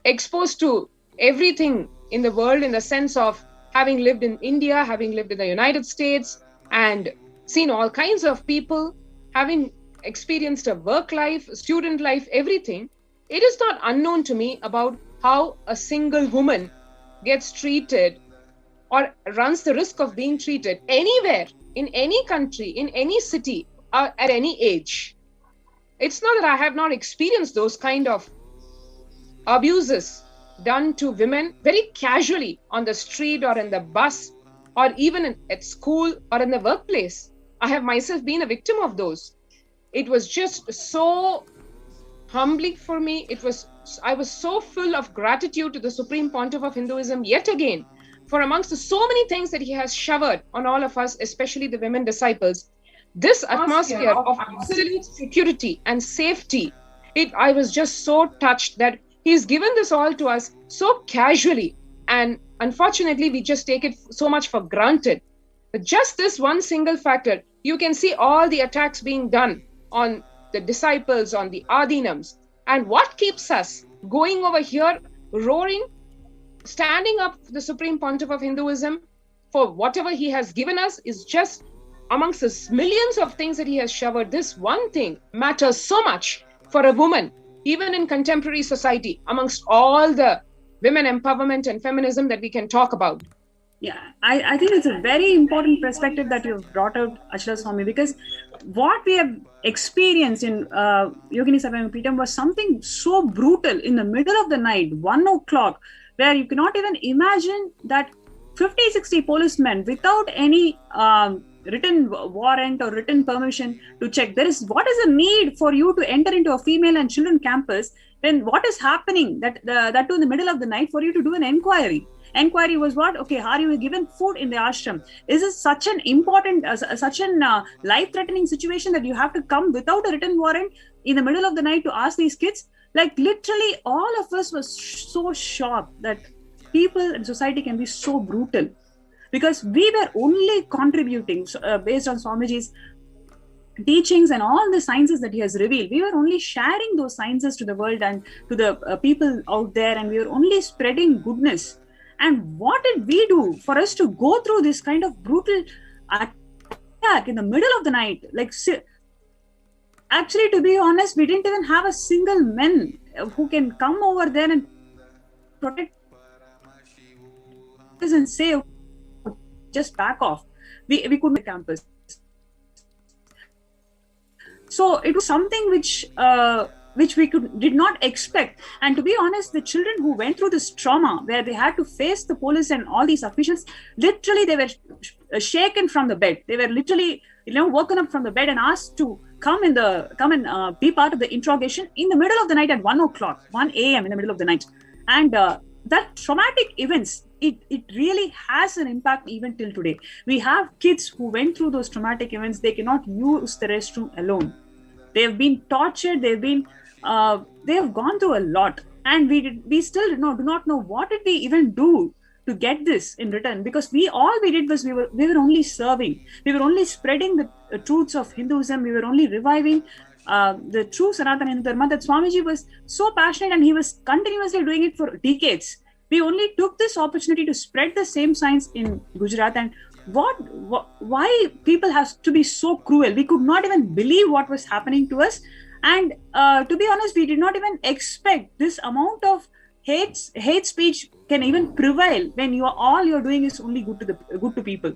exposed to everything in the world, in the sense of having lived in India, having lived in the United States, and seen all kinds of people, having experienced a work life, student life, everything, it is not unknown to me about how a single woman gets treated or runs the risk of being treated anywhere, in any country, in any city, at any age. It's not that I have not experienced those kind of abuses done to women very casually on the street or in the bus or even at school or in the workplace. I have myself been a victim of those. It was just so humbling for me. I was so full of gratitude to the Supreme Pontiff of Hinduism yet again for amongst the so many things that he has showered on all of us, especially the women disciples, this atmosphere of absolute security and safety. I was just so touched that he's given this all to us so casually, and unfortunately we just take it so much for granted. But just this one single factor, you can see all the attacks being done on the disciples, on the adinams, and what keeps us going over here, roaring, standing up for the Supreme Pontiff of Hinduism for whatever he has given us, is just amongst the millions of things that he has showered. This one thing matters so much for a woman, even in contemporary society, amongst all the women empowerment and feminism that we can talk about. Yeah, I think it's a very important perspective that you've brought out, Achla Swami, because what we have experienced in Yogini Sarvajnapeetam was something so brutal in the middle of the night, 1 o'clock, where you cannot even imagine that 50-60 policemen without any written warrant or written permission to check. What is the need for you to enter into a female and children campus when what is happening that too in the middle of the night for you to do an inquiry? Inquiry was what? Okay, are you given food in the ashram? Is this such an important, life-threatening situation that you have to come without a written warrant in the middle of the night to ask these kids? Like literally all of us was so shocked that people in society can be so brutal, because we were only contributing based on Swamiji's teachings and all the sciences that he has revealed. We were only sharing those sciences to the world and to the people out there, and we were only spreading goodness. And what did we do for us to go through this kind of brutal attack in the middle of the night? Like, actually, to be honest, we didn't even have a single man who can come over there and protect us and say, just back off. We couldn't be campus. So it was something which we did not expect. And to be honest, the children who went through this trauma, where they had to face the police and all these officials, literally they were shaken from the bed. They were literally, woken up from the bed and asked to come and be part of the interrogation in the middle of the night at 1 a.m. in the middle of the night. And that traumatic events it really has an impact even till today. We have kids who went through those traumatic events. They cannot use the restroom alone. They have been tortured. They have gone through a lot, and we still do not know what did we even do to get this in return, because all we did was we were only serving. We were only spreading the truths of Hinduism. We were only reviving the true Sanatana Hindu Dharma that Swamiji was so passionate, and he was continuously doing it for decades. We only took this opportunity to spread the same science in Gujarat. And why people have to be so cruel? We could not even believe what was happening to us. And to be honest, we did not even expect this amount of hate speech can even prevail when all you're doing is only good to people.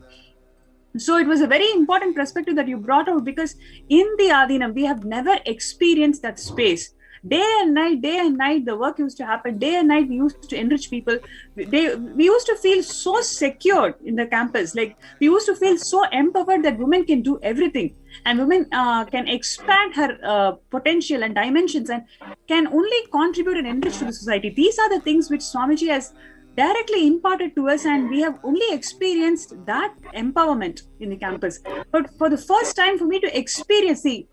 So it was a very important perspective that you brought out, because in the Adinam, we have never experienced that space. Day and night, the work used to happen. Day and night, we used to enrich people. We used to feel so secure in the campus. Like, we used to feel so empowered that women can do everything. And women can expand her potential and dimensions and can only contribute and enrich to the society. These are the things which Swamiji has directly imparted to us, and we have only experienced that empowerment in the campus. But for the first time, for me to experience the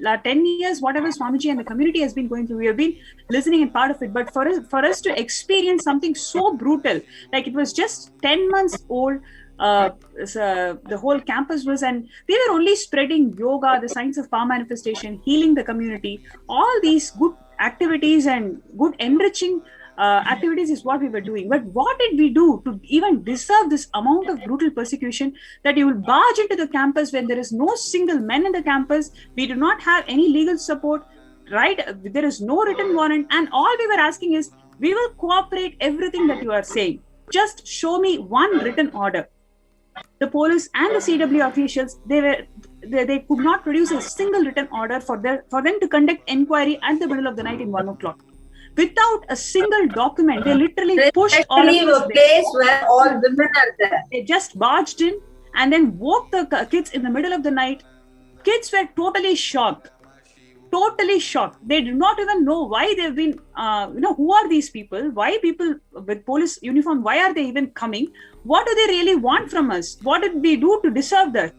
10 years, whatever Swamiji and the community has been going through, we have been listening and part of it. But for us to experience something so brutal, like it was just 10 months old, the whole campus was, and we were only spreading yoga, the science of power manifestation, healing the community, all these good activities and good enriching activities is what we were doing. But what did we do to even deserve this amount of brutal persecution, that you will barge into the campus when there is no single men in the campus? We do not have any legal support, right? There is no written warrant, and all we were asking is, we will cooperate everything that you are saying. Just show me one written order. The police and the CW officials, they could not produce a single written order for them to conduct inquiry at the middle of the night in 1 o'clock. Without a single document, they literally pushed all of us. A place where all women are there. They just barged in and then woke the kids in the middle of the night. Kids were totally shocked. Totally shocked. They do not even know why they've been, who are these people? Why people with police uniform, why are they even coming? What do they really want from us? What did we do to deserve that?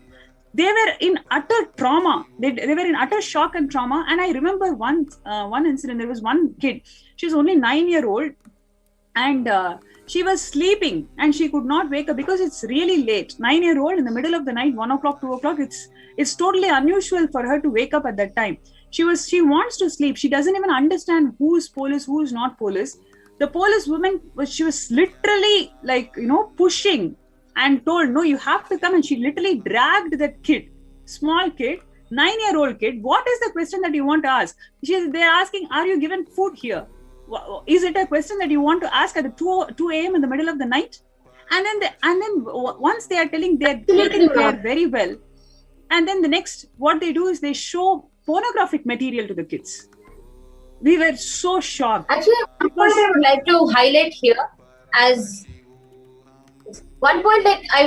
They were in utter trauma. They were in utter shock and trauma. And I remember one incident. There was one kid. She was only 9-year-old, and she was sleeping and she could not wake up because it's really late. 9-year-old in the middle of the night, 1 o'clock, 2 o'clock. It's totally unusual for her to wake up at that time. She wants to sleep. She doesn't even understand who is police, who is not police. The police woman, she was literally pushing and told, no, you have to come. And she literally dragged that kid, small kid, 9-year-old kid. What is the question that you want to ask? They're asking, are you given food here? Is it a question that you want to ask at 2 a.m. in the middle of the night? And then once they are telling, they're taking care very well. And then the next, what they do is they show pornographic material to the kids. We were so shocked. Actually, one point I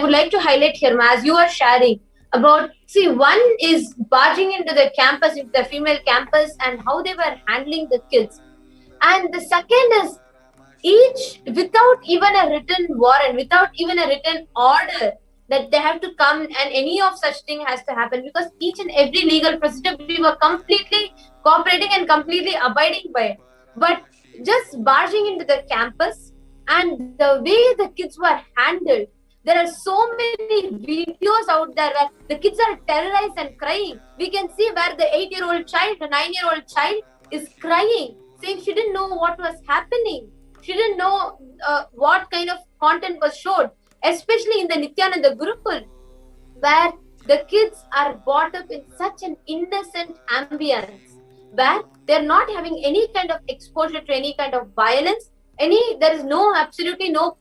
would like to highlight here, as you are sharing about, one is barging into the campus, into the female campus, and how they were handling the kids. And the second is, each, without even a written warrant, without even a written order, that they have to come and any of such thing has to happen, because each and every legal procedure we were completely cooperating and completely abiding by. But just barging into the campus and the way the kids were handled, there are so many videos out there where the kids are terrorized and crying. We can see where the 8-year-old child, the 9-year-old child is crying, saying she didn't know what was happening. She didn't know what kind of content was showed, especially in the Nithyananda Gurukul, where the kids are brought up in such an innocent ambience, where they're not having any kind of exposure to any kind of violence, there is absolutely no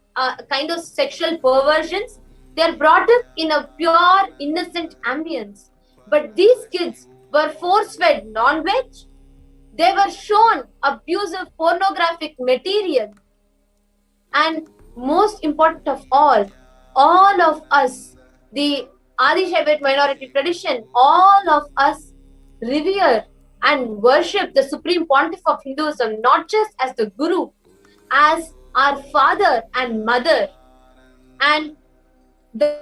kind of sexual perversions. They're brought up in a pure, innocent ambience. But these kids were force-fed non-veg. They were shown abusive pornographic material. And most important of all of us, the Adi Shaivite minority tradition, all of us revere and worship the Supreme Pontiff of Hinduism, not just as the Guru, as our father and mother. And the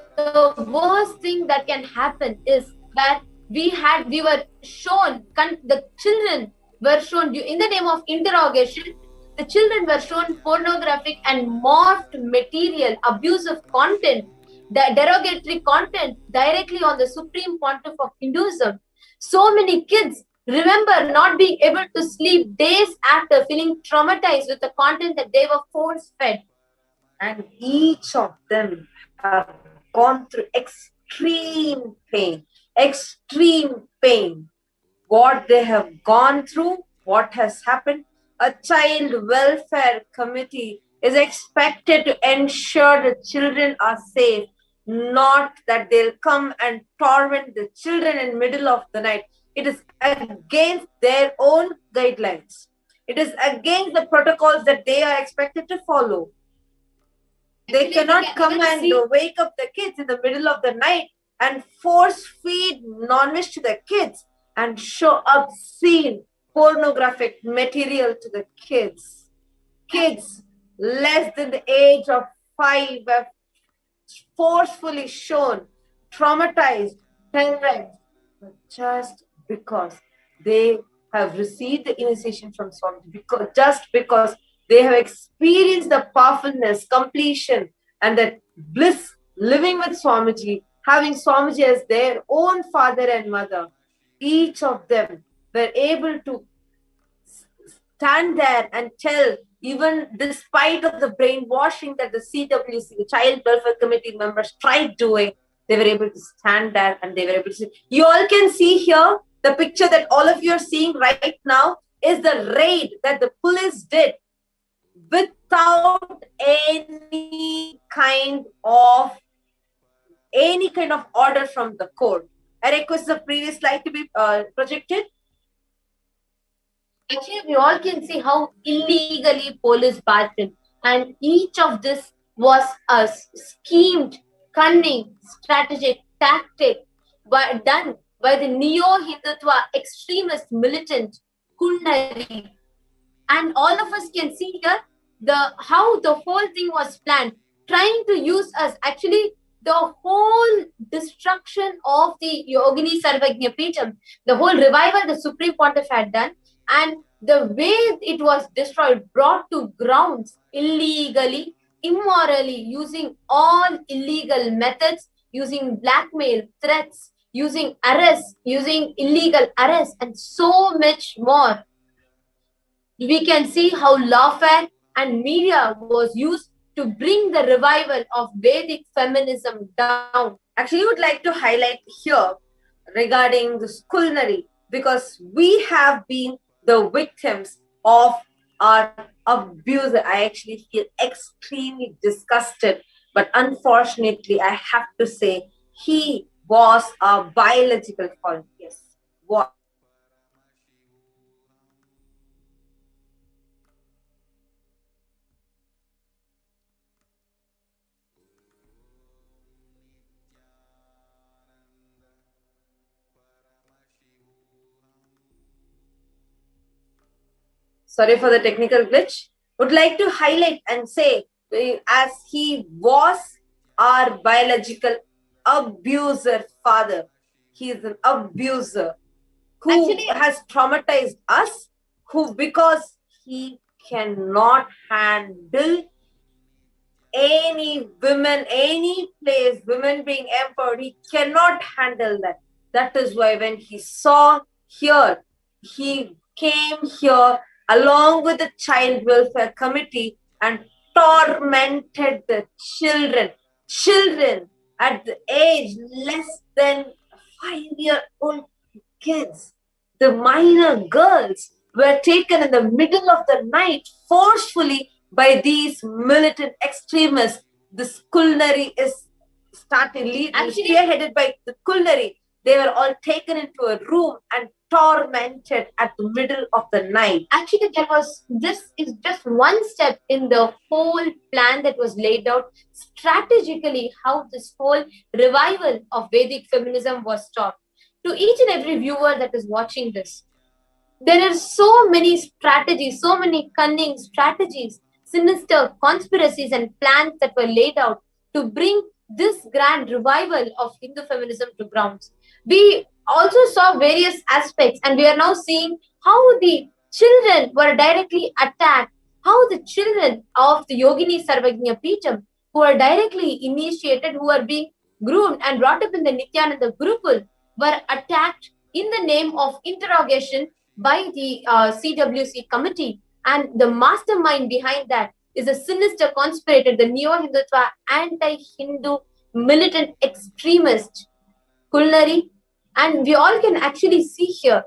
worst thing that can happen is that we were shown, the children were shown in the name of interrogation, the children were shown pornographic and morphed material, abusive content, the derogatory content directly on the Supreme Pontiff of Hinduism. So many kids remember not being able to sleep days after, feeling traumatized with the content that they were force fed. And each of them have gone through extreme pain. What they have gone through, what has happened. A child welfare committee is expected to ensure the children are safe, not that they'll come and torment the children in the middle of the night. It is against their own guidelines. It is against the protocols that they are expected to follow. They cannot come and wake up the kids in the middle of the night and force feed non-veg to the kids and show obscene pornographic material to the kids. Kids less than the age of 5 were forcefully shown, traumatized, terrorized, but just because they have received the initiation from Swami, just because they have experienced the powerfulness, completion, and that bliss living with Swamiji, having Swamiji as their own father and mother. Each of them were able to stand there and tell, even despite of the brainwashing that the CWC, the Child Welfare Committee members tried doing, they were able to stand there and they were able to see. You all can see here, the picture that all of you are seeing right now is the raid that the police did without any kind of order from the court. I request the previous slide to be projected. Actually, we all can see how illegally police battled, and each of this was a schemed, cunning, strategic tactic done by the neo-Hindutva extremist militant Kundari. And all of us can see here how the whole thing was planned, trying to use us. Actually, the whole destruction of the Yogini Sarvajnapeetam, the whole revival the Supreme Pontiff had done, and the way it was destroyed, brought to grounds illegally, immorally, using all illegal methods, using blackmail, threats, using arrests, using illegal arrests, and so much more. We can see how lawfare and media was used to bring the revival of Vedic feminism down. Actually, I would like to highlight here regarding this culinary, because we have been the victims of our abuser. I actually feel extremely disgusted, but unfortunately, I have to say he was a biological father. Yes, what? Sorry for the technical glitch. Would like to highlight and say, as he was our biological abuser father, he is an abuser who actually has traumatized us, who, because he cannot handle any women, any place, women being empowered, he cannot handle that. That is why when he saw here, he came here along with the Child Welfare Committee and tormented the children. Children at the age less than 5-year-old kids. The minor girls were taken in the middle of the night forcefully by these militant extremists. This culinary is spearheaded by the culinary. They were all taken into a room and tormented at the middle of the night. Actually, this is just one step in the whole plan that was laid out strategically, how this whole revival of Vedic feminism was stopped. To each and every viewer that is watching this, there are so many strategies, so many cunning strategies sinister conspiracies and plans that were laid out to bring this grand revival of Hindu feminism to grounds. We also saw various aspects, and we are now seeing how the children were directly attacked, how the children of the Yogini Sarvajnapeetam, who are directly initiated, who are being groomed and brought up in the Nithyananda Gurukul, were attacked in the name of interrogation by the CWC committee. And the mastermind behind that is a sinister conspirator, the neo-Hindutva anti-Hindu militant extremist Kulnari. And we all can actually see here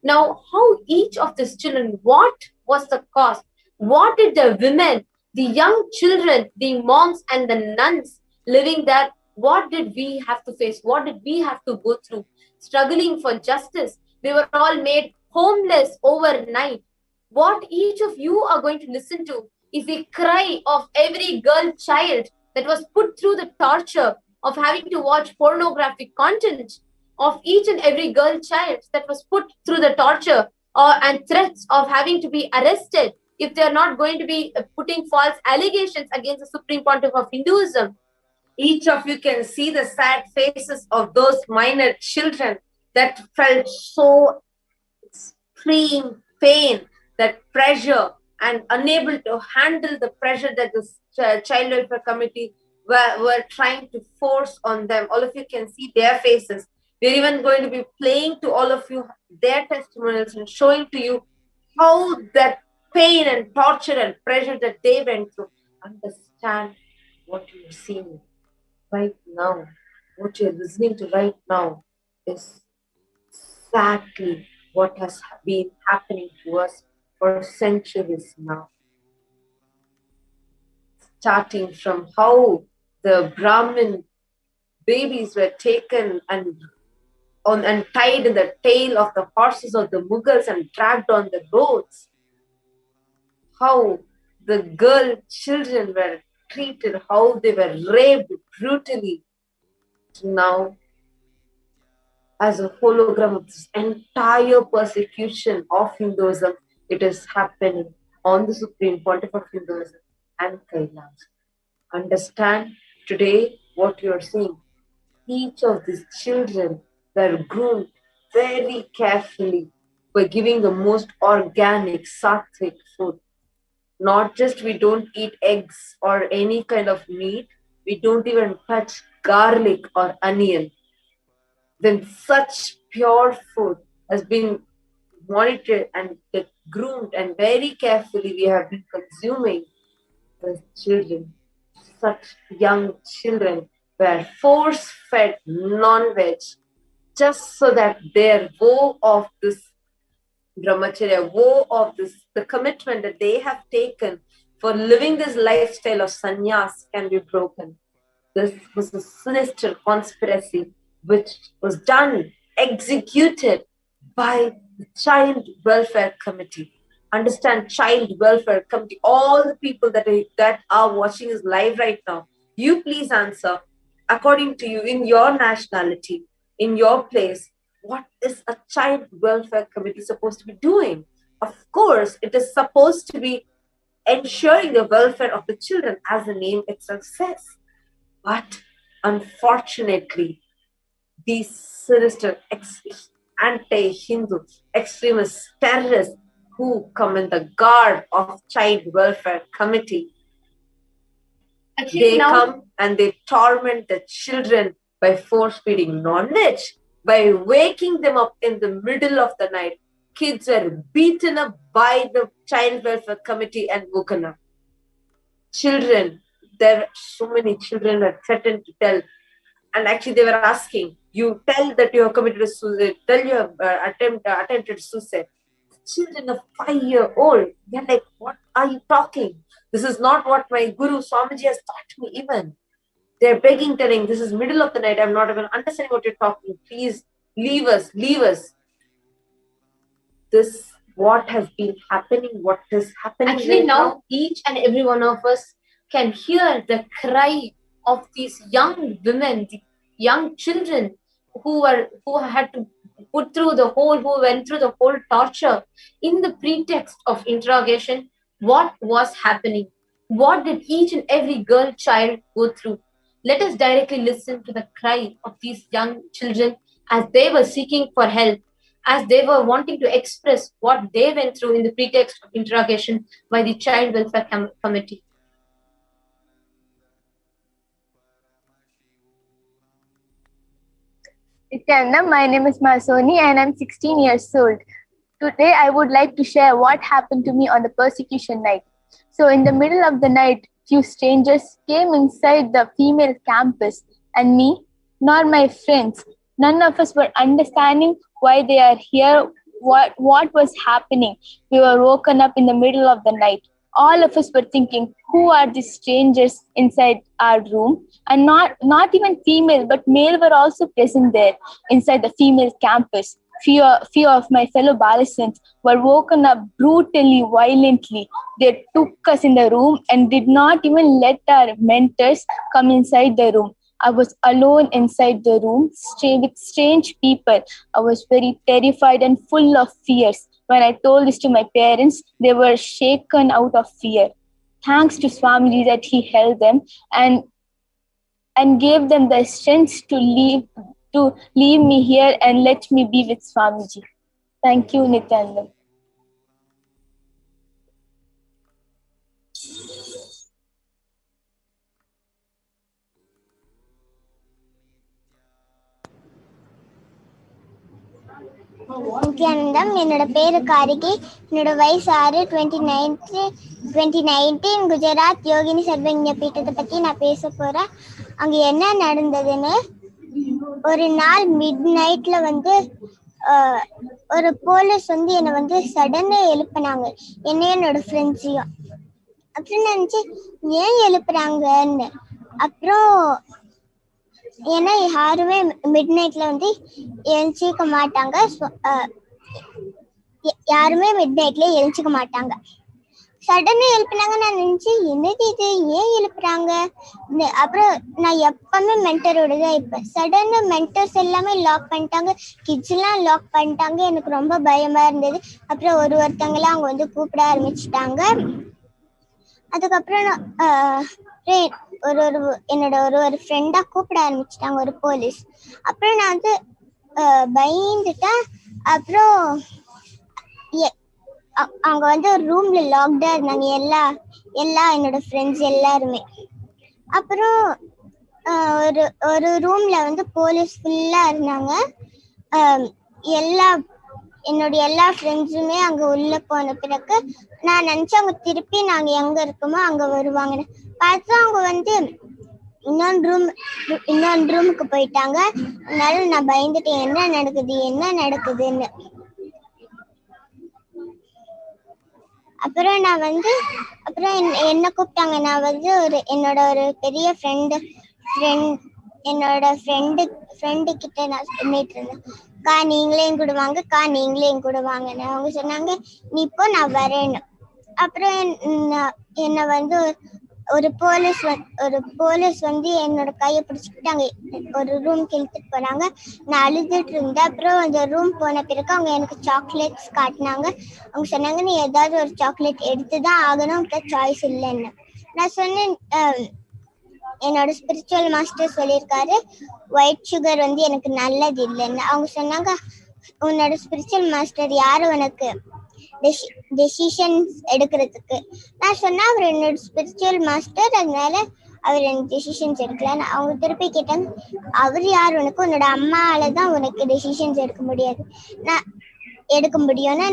now how each of these children, what was the cause? What did the women, the young children, the monks and the nuns living there, what did we have to face? What did we have to go through? Struggling for justice. We were all made homeless overnight. What each of you are going to listen to is the cry of every girl child that was put through the torture of having to watch pornographic content, of each and every girl child that was put through the torture and threats of having to be arrested if they are not going to be putting false allegations against the Supreme Pontiff of Hinduism. Each of you can see the sad faces of those minor children that felt so extreme pain, that pressure, and unable to handle the pressure that the Child Welfare Committee were trying to force on them. All of you can see their faces. We're even going to be playing to all of you their testimonials and showing to you how that pain and torture and pressure that they went through. Understand what you're seeing right now, what you're listening to right now is exactly what has been happening to us for centuries now. Starting from how the Brahmin babies were taken and tied in the tail of the horses of the Mughals and dragged on the roads. How the girl children were treated, how they were raped brutally. Now, as a hologram of this entire persecution of Hinduism, it is happening on the Supreme Pontiff of Hinduism and Kailasa. Understand today what you are seeing. Each of these children were groomed very carefully by giving the most organic, sattvic food. Not just we don't eat eggs or any kind of meat, we don't even touch garlic or onion. Then such pure food has been monitored and groomed, and very carefully we have been consuming the children. Such young children were force-fed non-veg just so that their woe of this brahmacharya, woe of this, the commitment that they have taken for living this lifestyle of sannyas can be broken. This was a sinister conspiracy which was done, executed by the Child Welfare Committee. Understand, Child Welfare Committee, all the people that are watching this live right now, you please answer, according to you, in your nationality, in your place, what is a Child Welfare Committee supposed to be doing? Of course, it is supposed to be ensuring the welfare of the children, as the name itself says. But unfortunately, these sinister anti-Hindu extremist terrorists who come in the guard of Child Welfare Committee, they come and they torment the children by force-feeding non-veg, by waking them up in the middle of the night. Kids were beaten up by the Child Welfare Committee and woken up. Children, there were so many children were threatened to tell. And actually they were asking, you tell that you have committed suicide, tell you have attempted suicide. Children of 5-year-old, they're like, what are you talking? This is not what my Guru Swamiji has taught me even. They're begging, telling, this is middle of the night, I'm not even understanding what you're talking. Please leave us, leave us. This, what has been happening, what is happening. Actually, now each and every one of us can hear the cry of these young women, the young children who had to went through the whole torture in the pretext of interrogation. What was happening? What did each and every girl child go through? Let us directly listen to the cry of these young children as they were seeking for help, as they were wanting to express what they went through in the pretext of interrogation by the Child Welfare Committee. Nithyananda, my name is Masoni and I'm 16 years old. Today I would like to share what happened to me on the persecution night. So in the middle of the night, few strangers came inside the female campus and me, nor my friends, none of us were understanding why they are here, what was happening. We were woken up in the middle of the night. All of us were thinking, who are these strangers inside our room? And not even female, but male were also present there inside the female campus. Few of my fellow Balasans were woken up brutally, violently. They took us in the room and did not even let our mentors come inside the room. I was alone inside the room with strange people. I was very terrified and full of fears. When I told this to my parents, they were shaken out of fear. Thanks to Swamiji that he held them and gave them the strength to leave me here and let me be with Swamiji. Thank you, Nithyananda. Nithyanandam. என்னோட பேரு காரிகை. என்னோட வயசு 6. 2019 குஜராத் யோகினி சர்வஜ்ஞ பீட்டத்தை பத்தி நான் பேச போறேன். அங்க என்ன நடந்ததுன்னு, ஒரு நாள் மிட் நைட்ல ஒரு போலீஸ் என்னை சடனா எழுப்பினாங்க, என்ன என்னோட ஃப்ரெண்ட்ஸையும். அப்புறம் நினைச்சு ஏன் எழுப்புறாங்கன்னு. அப்புறம் ஏன்னா யாருமே மிட் நைட்ல எழுச்சிக்க மாட்டாங்க, யாருமே மிட் நைட்ல எழுச்சிக்க மாட்டாங்க. சடனா எழுப்பினாங்க. நான் நினைச்சு என்னது இது, ஏன் எழுப்புறாங்க. அப்புறம் நான் எப்பவுமே மென்டரோட தான் இருப்பேன். சடனா மென்டர்ஸ் எல்லாமே லாக் பண்ணிட்டாங்க, கிட்ஸ் எல்லாம் லாக் பண்ணிட்டாங்க. எனக்கு ரொம்ப பயமா இருந்தது. அப்புறம் ஒருத்தங்களாம் அவங்க கூப்பிட ஆரம்பிச்சுட்டாங்க. அதுக்கப்புறம் என்னோட ஒரு ஃப்ரெண்டா கூப்பிட ஆரம்பிச்சுட்டாங்க, ஒரு போலீஸ். அப்புறம் நான் பயந்துட்டேன். அப்புறம் அவங்க ஒரு ரூம்ல லாக்டா இருந்தாங்க, எல்லா என்னோட ஃப்ரெண்ட்ஸ் எல்லாருமே. அப்புறம் ஒரு ரூம்ல போலீஸ் ஃபுல்லா இருந்தாங்க. என்னோட எல்லா ஃப்ரெண்ட்ஸுமே அங்க உள்ள போன பிறகு நான் நினைச்சேன் அவங்க திருப்பி நாங்க எங்க இருக்கோமோ அங்க வருவாங்கன்னு. பார்த்தா அவங்க இன்னொன்று ரூமுக்கு போயிட்டாங்க. அதனால நான் பயந்துட்டேன், என்ன நடக்குதுன்னு. அப்புறம் நான் என்ன கூப்பிட்டாங்க. நான் என்னோட ஒரு பெரிய என்னோட ஃப்ரெண்டு கிட்ட நான் சொல்லிட்டு இருந்தேன், நீங்களேயும் கூட வாங்கன்னு. அவங்க சொன்னாங்க, நீ இப்போ நான் வரேன்னு. அப்புறம் என்ன ஒரு போலீஸ் என்னோட கையை பிடிச்சிக்கிட்டாங்க, ஒரு ரூம்க்கு இழுத்துட்டு போனாங்க. நான் அழுதுட்டு இருந்தேன். அப்புறம் அந்த ரூம் போன பிறகு அவங்க எனக்கு சாக்லேட்ஸ் காட்டினாங்க. அவங்க சொன்னாங்க, நீ ஏதாவது ஒரு சாக்லேட் எடுத்துதான் ஆகணும், சாய்ஸ் இல்லைன்னு. நான் சொன்னேன், என்னோட ஸ்பிரிச்சுவல் மாஸ்டர் சொல்லியிருக்காரு ஒயிட் சுகர் எனக்கு நல்லது இல்லைன்னு. அவங்க சொன்னாங்க, உன்னோட ஸ்பிரிச்சுவல் மாஸ்டர் யாரு உனக்கு டெசிஷன்ஸ் எடுக்கிறதுக்கு? நான் சொன்னா, அவர் என்னோட ஸ்பிரிச்சுவல் மாஸ்டர், அதனால அவர் எனக்கு டெசிஷன்ஸ் எடுக்கல. அவங்க திருப்பி கேட்டாங்க, அவர் யார் உனக்கு? உன்னோட அம்மாவாலதான் உனக்கு டெசிஷன்ஸ் எடுக்க முடியும்னு.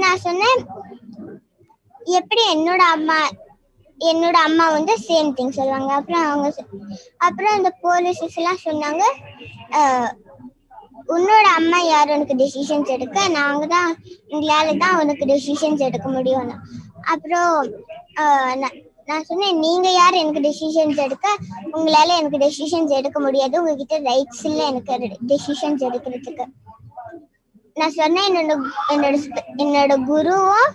நான் சொன்னேன், எப்படி என்னோட அம்மா சேம் திங் சொல்லுவாங்க. அப்புறம் அந்த போலீஸஸ் எல்லாம் சொன்னாங்க, உன்னோட அம்மா யார் உனக்கு டெசிஷன்ஸ் எடுக்க? எங்களால தான் உனக்கு டெசிஷன்ஸ் எடுக்க முடியும்னு. அப்புறம் நான் சொன்னேன், நீங்க யார் எனக்கு டெசிஷன்ஸ் எடுக்க? உங்களால எனக்கு டெசிஷன்ஸ் எடுக்க முடியாது, உங்ககிட்ட ரைட்ஸ் இல்லை எனக்கு டெசிஷன்ஸ் எடுக்கிறதுக்கு. நான் சொன்னேன், என்னோட குருவும்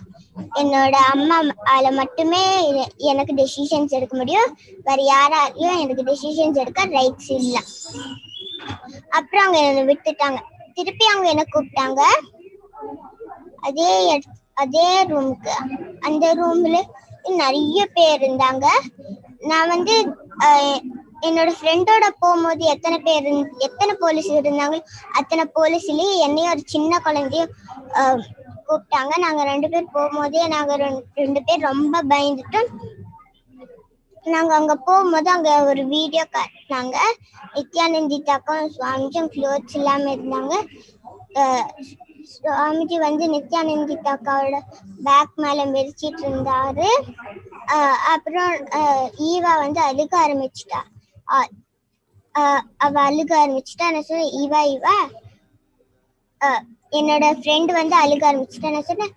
என்னோட அம்மாவால மட்டுமே எனக்கு டெசிஷன்ஸ் எடுக்க முடியும், வேற யாராலையும் எனக்கு டெசிஷன்ஸ் எடுக்க ரைட்ஸ் இல்லை. அப்புறம் அவங்க என்னை விட்டுட்டாங்க. திருப்பி அவங்க என்ன கூப்பிட்டாங்க அதே ரூமுக்கு. அந்த ரூம்ல நிறைய பேர் இருந்தாங்க. நான் வந்து என்னோட ஃப்ரெண்டோட போகும்போது எத்தனை போலீஸ் இருந்தாங்க, அத்தனை போலீஸ்லயும் என்னையும் ஒரு சின்ன குழந்தையும் கூப்பிட்டாங்க. நாங்க 2 பேர் போகும்போதே நாங்க 2 பேர் ரொம்ப பயந்துட்டோம். நாங்க அங்க போகும்போது அங்க ஒரு வீடியோ காட்டினாங்க. நித்யானந்திதாக்கும் சுவாமிஜியும் க்ளோத்ஸ் இல்லாம இருந்தாங்க. சுவாமிஜி வந்து நித்யானந்திதாக்காவோட பேக் மேல மெரிச்சிட்டு இருந்தாரு. அப்புறம் ஈவா வந்து அழுக ஆரம்பிச்சுட்டா. அவ அழுக ஆரம்பிச்சுட்டா. நான் சொன்னேன், ஈவா என்னோட ஃப்ரெண்டு வந்து அழுக ஆரம்பிச்சுட்டா. நான் சொன்னேன்,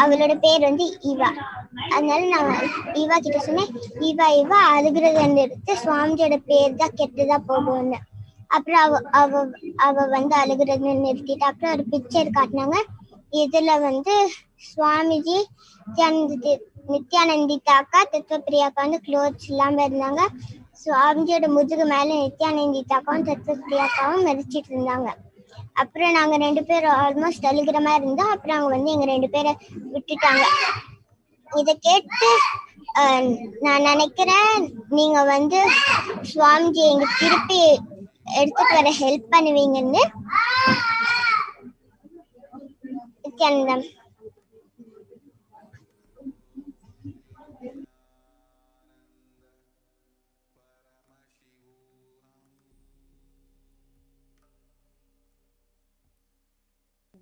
அவளோட பேர் வந்து ஈவா. அதனால நான் ஈவா கிட்ட சொன்னேன், ஈவா அழுகிறத நிறுத்து, சுவாமிஜியோட பேர் தான் கெட்டுதா போகும்னு. அப்புறம் அவ வந்து அழுகிறத நிறுத்திட்டு அப்புறம் ஒரு பிக்சர் காட்டினாங்க. இதுல வந்து சுவாமிஜி, நித்யானந்திதாக்கா, தத்துவப்பிரியாக்கா வந்து க்ளோத்ஸ் இல்லாம இருந்தாங்க. சுவாமிஜியோட முதுகு மேல நித்யானந்திதாக்காவும் தத்துவப்பிரியாக்காவும் மதிச்சிட்டு இருந்தாங்க. அப்புறம் நாங்க 2 பேரும் ஆல்மோஸ்ட் அழுகிற மாதிரி இருந்தோம். அப்புறம் அவங்க வந்து எங்க 2 பேரை விட்டுட்டாங்க. இத கேட்டு நான் நினைக்கிறேன், நீங்க வந்து சுவாமிஜி எங்க திருப்பி எடுத்துட்டு வர ஹெல்ப் பண்ணுவீங்கன்னு. Nithyanandam.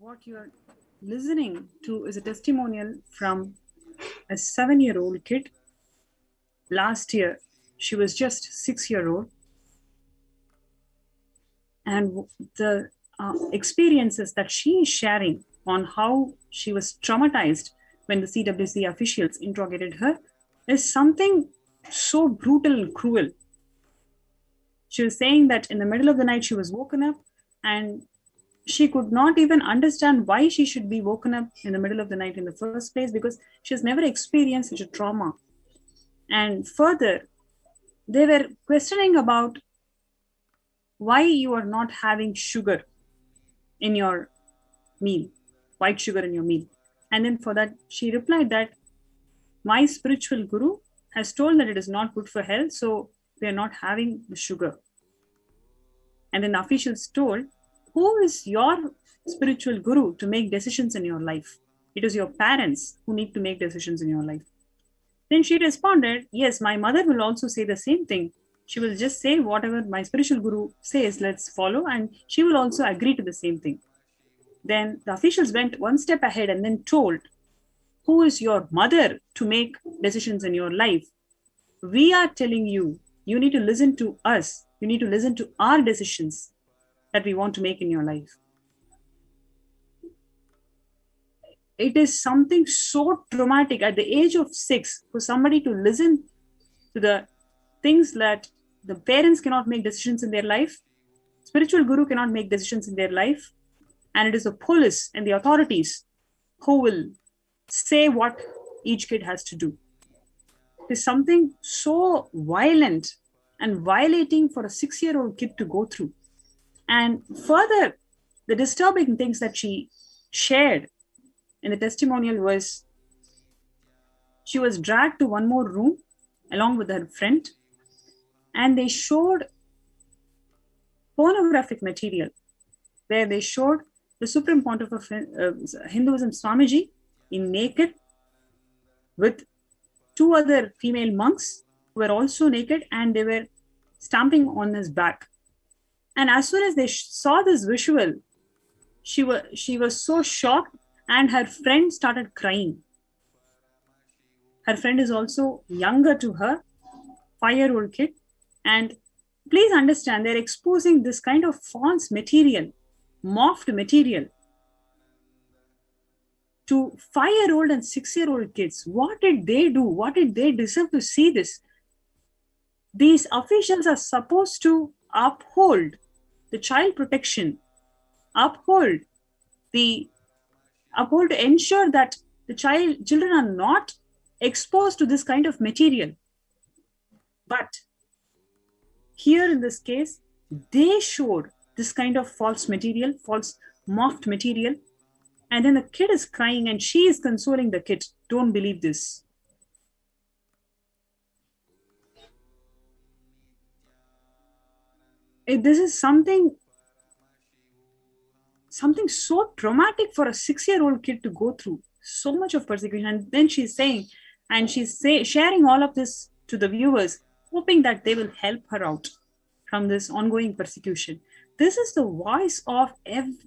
What you are listening to is a testimonial from a 7-year-old kid. Last year, she was just 6-year-old. And the experiences that she is sharing on how she was traumatized when the CWC officials interrogated her is something so brutal and cruel. She was saying that in the middle of the night, she was woken up and she could not even understand why she should be woken up in the middle of the night in the first place, because she has never experienced such a trauma. And further, they were questioning about why you are not having sugar in your meal, white sugar in your meal. And then for that, she replied that my spiritual guru has told that it is not good for health, so we are not having the sugar. And then the officials told, who is your spiritual guru to make decisions in your life? It is your parents who need to make decisions in your life. Then she responded, yes, my mother will also say the same thing. She will just say whatever my spiritual guru says, let's follow, and she will also agree to the same thing. Then the officials went one step ahead and then told, who is your mother to make decisions in your life? We are telling you, you need to listen to us. You need to listen to our decisions that we want to make in your life. It is something so traumatic at the age of 6 for somebody to listen to the things that the parents cannot make decisions in their life, spiritual guru cannot make decisions in their life, and it is the police and the authorities who will say what each kid has to do. It is something so violent and violating for a 6-year-old kid to go through. And further, the disturbing things that she shared in the testimonial was she was dragged to one more room along with her friend, and they showed pornographic material where they showed the Supreme Pontiff of Hinduism, Swamiji, in naked with 2 other female monks who were also naked, and they were stamping on his back. And as soon as they saw this visual, she was so shocked, and her friend started crying. Her friend is also younger to her, 5-year-old kid. And please understand, they're exposing this kind of false material, morphed material to 5-year-old and 6-year-old kids. What did they do? What did they deserve to see this? These officials are supposed to uphold the child protection, uphold to ensure that the children are not exposed to this kind of material. But here in this case, they showed this kind of false material, false morphed material, and then the kid is crying and she is consoling the kid. Don't believe this. this is something so traumatic for a 6-year-old kid to go through. So much of persecution. And then she's saying, and sharing all of this to the viewers, hoping that they will help her out from this ongoing persecution. This is the voice of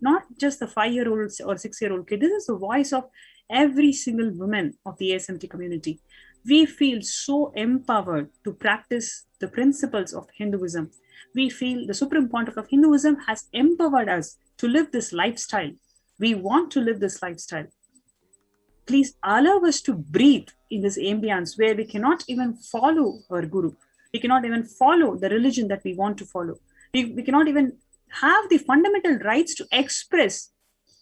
not just the 5-year-old or 6-year-old kid. This is the voice of every single woman of the ASMT community. We feel so empowered to practice the principles of Hinduism. We feel the Supreme Pontiff of Hinduism has empowered us to live this lifestyle. We want to live this lifestyle. Please allow us to breathe in this ambience where we cannot even follow our guru. We cannot even follow the religion that we want to follow. We cannot even have the fundamental rights to express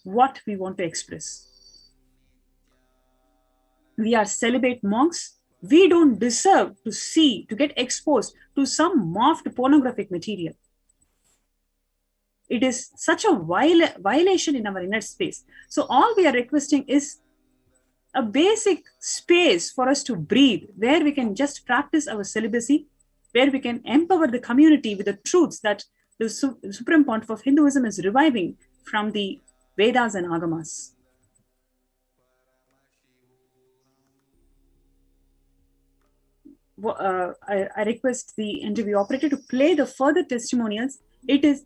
what we want to express. We are celibate monks. We don't deserve to get exposed to some morphed pornographic material. It is such a violation in our inner space. So all we are requesting is a basic space for us to breathe, where we can just practice our celibacy, where we can empower the community with the truths that the Supreme Pontiff of Hinduism is reviving from the Vedas and Agamas. I request the interview operator to play the further testimonials. It is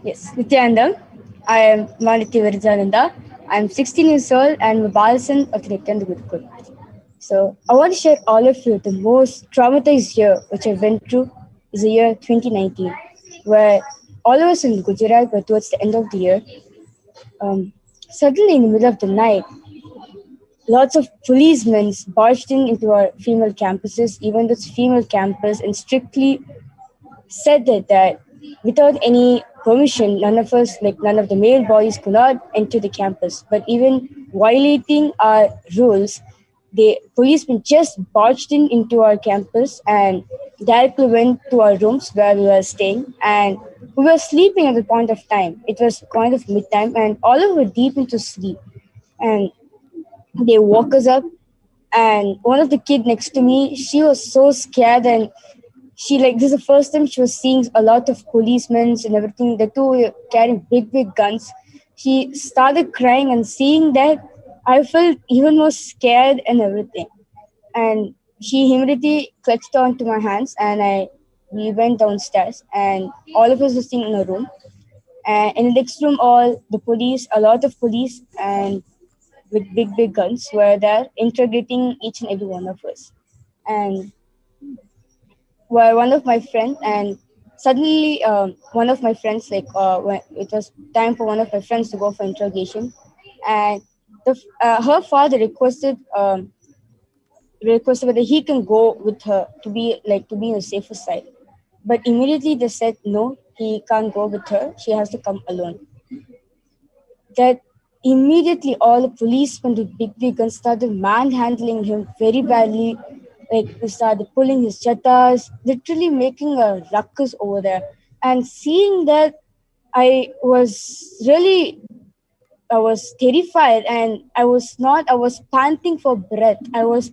Yes, Nithyananda. I am Nithyananda. I am 16 years old and I'm a Balasan of the Nithyananda Gurukul. So I want to share all of you the most traumatized year which I went through is the year 2019, where all of us in Gujarat were towards the end of the year. Suddenly in the middle of the night, lots of policemen barged into our female campuses, even though it's female campus, and strictly said that without any permission, none of the male boys could not enter the campus. But even violating our rules, the policemen just barged into our campus and directly went to our rooms where we were staying. And we were sleeping at the point of time. It was kind of midtime and all of us were deep into sleep. And they woke us up, and one of the kid next to me, she was so scared, and this is the first time she was seeing a lot of policemen and everything. The two were carrying big guns. She started crying, and seeing that, I felt even more scared and everything. And she immediately clutched onto my hands, and we went downstairs, and all of us were sitting in a room. And in the next room, a lot of police and with big guns were there interrogating each and every one of us. And were one of my friends, and suddenly one of my friends, when it was time for one of my friends to go for interrogation, and her father requested whether he can go with her to be on the safer side. But immediately they said no, he can't go with her, she has to come alone. That immediately all the policemen with big guns started manhandling him very badly. They started pulling his chattas, literally making a ruckus over there. And seeing that, I was terrified, and I was panting for breath. I was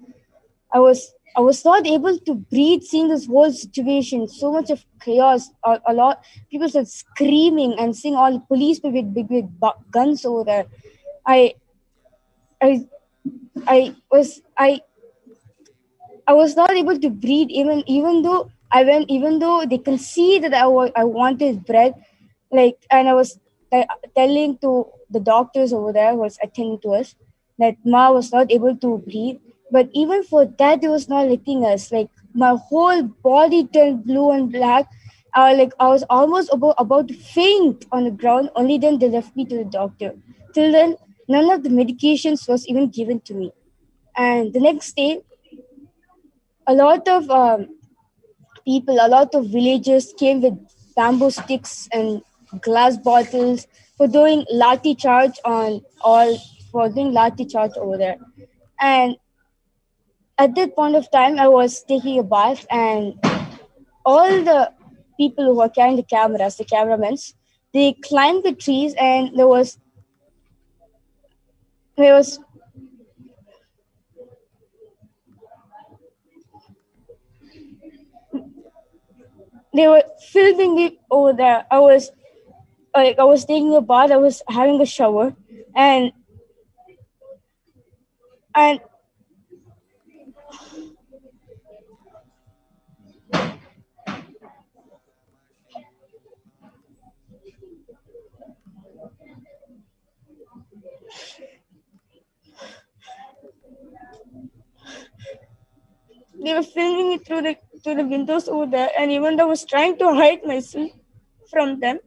not able to breathe seeing this whole situation, so much of chaos. A lot people started screaming and seeing all the policemen with big guns over there. I was not able to breathe, even though they can see that I wanted breath, and I was telling to the doctors over there who was attending to us that Ma was not able to breathe. But even for that, they was not letting us. My whole body turned blue and black. I was almost about to faint on the ground. Only then they left me to the doctor. Till then, none of the medications was even given to me. And the next day, a lot of people, a lot of villagers came with bamboo sticks and glass bottles for doing lathi charge over there. And at that point of time, I was taking a bath, and all the people who were carrying the cameras, the cameramen, they climbed the trees, and there was they were filming me over there. I was taking a bath, I was having a shower, and they were filming me through the windows over there, and even though I was trying to hide myself from them,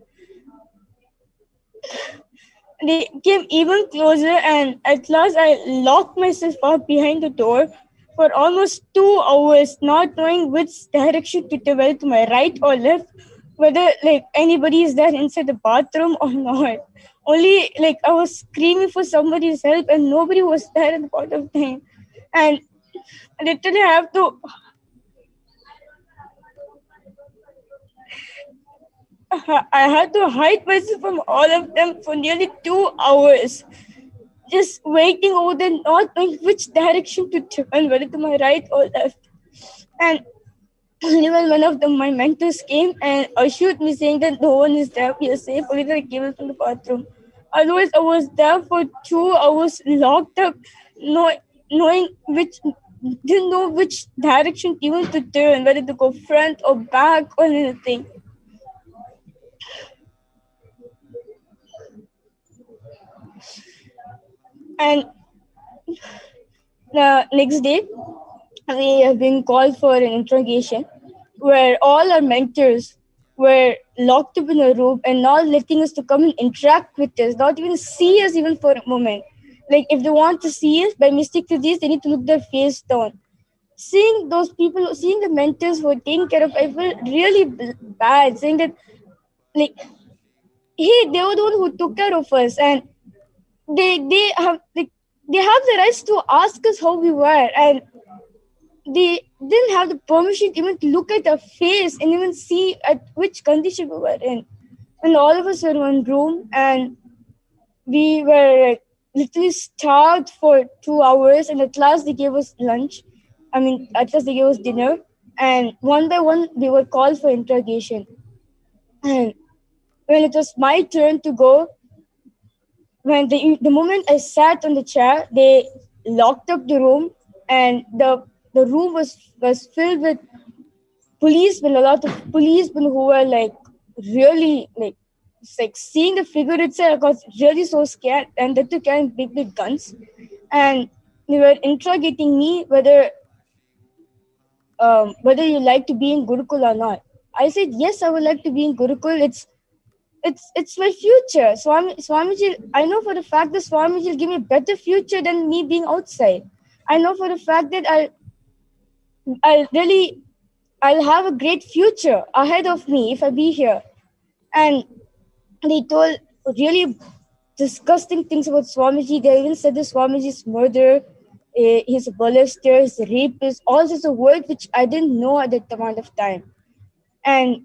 they came even closer, and at last I locked myself up behind the door for almost 2 hours, not knowing which direction to travel, to my right or left, whether like anybody is there inside the bathroom or not. Only like I was screaming for somebody's help, and nobody was there at the point of time. And I literally I had to hide myself from all of them for nearly 2 hours, just waiting over there, not knowing which direction to turn, whether to my right or left. And even one of my mentors came and assured me, saying that no one is there, we are safe, only that I came in from the bathroom. Otherwise, I was there for 2 hours, locked up, didn't know which direction even to turn, whether to go front or back or anything. And the next day, we have been called for an interrogation where all our mentors were locked up in a room and not letting us to come and interact with us, not even see us even for a moment. Like if they want to see us, by mistake to this, they need to look their face down. Seeing those people, seeing the mentors who were taking care of, I felt really bad, saying that like, hey, they were the one who took care of us, and they have the rights to ask us how we were, and they didn't have the permission even to look at our face and even see at which condition we were in. And all of us were in one room, and we were literally starved for 2 hours, and at last they gave us lunch. At last they gave us dinner, and one by one we were called for interrogation. And when it was my turn to go, when the moment I sat on the chair, they locked up the room, and the room was filled with policemen, a lot of policemen who were like really like, it's like seeing the figure itself, I got really so scared, and they took carrying big guns, and they were interrogating me whether you like to be in Gurukul or not. I said yes, I would like to be in Gurukul. It's my future. Swamiji, I know for the fact that Swamiji will give me a better future than me being outside. I know for the fact that I'll have a great future ahead of me if I be here. And they told really disgusting things about Swamiji. They even said that Swamiji's murderer, he's a molester, he's a rapist, all sorts of words which I didn't know at that amount of time. And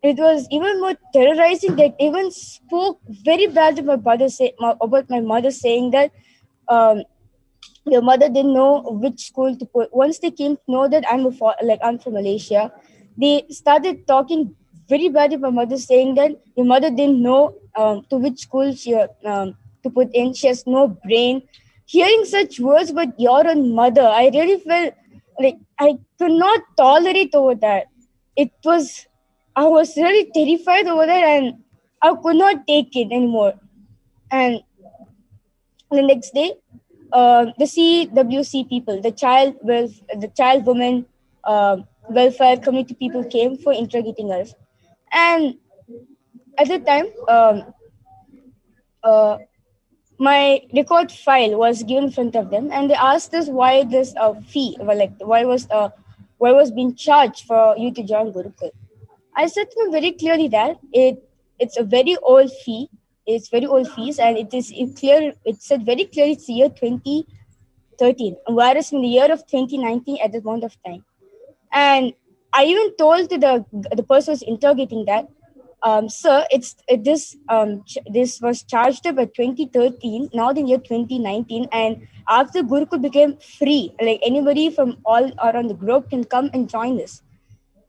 it was even more terrorizing. They even spoke very bad about my mother, saying that your mother didn't know which school to put. Once they came to know that I'm from Malaysia, they started talking very bad about my mother, saying that your mother didn't know to which school to put in. She has no brain. Hearing such words about your own mother, I really felt like I could not tolerate over that. I was really terrified over that, and I could not take it anymore. And the next day, the CWC people, the child women welfare committee people came for interrogating us. And at the time, my record file was given in front of them, and they asked us why this fee, why was being charged for you to join Gurukul. I said to them very clearly that it's a very old fee. It's very old fees, and it said very clearly it's the year 2013, whereas in the year of 2019 at that point of time. And I even told to the person who was interrogating that, sir, this was charged up at 2013, not in year 2019, and after Gurukul became free, like anybody from all around the globe can come and join this.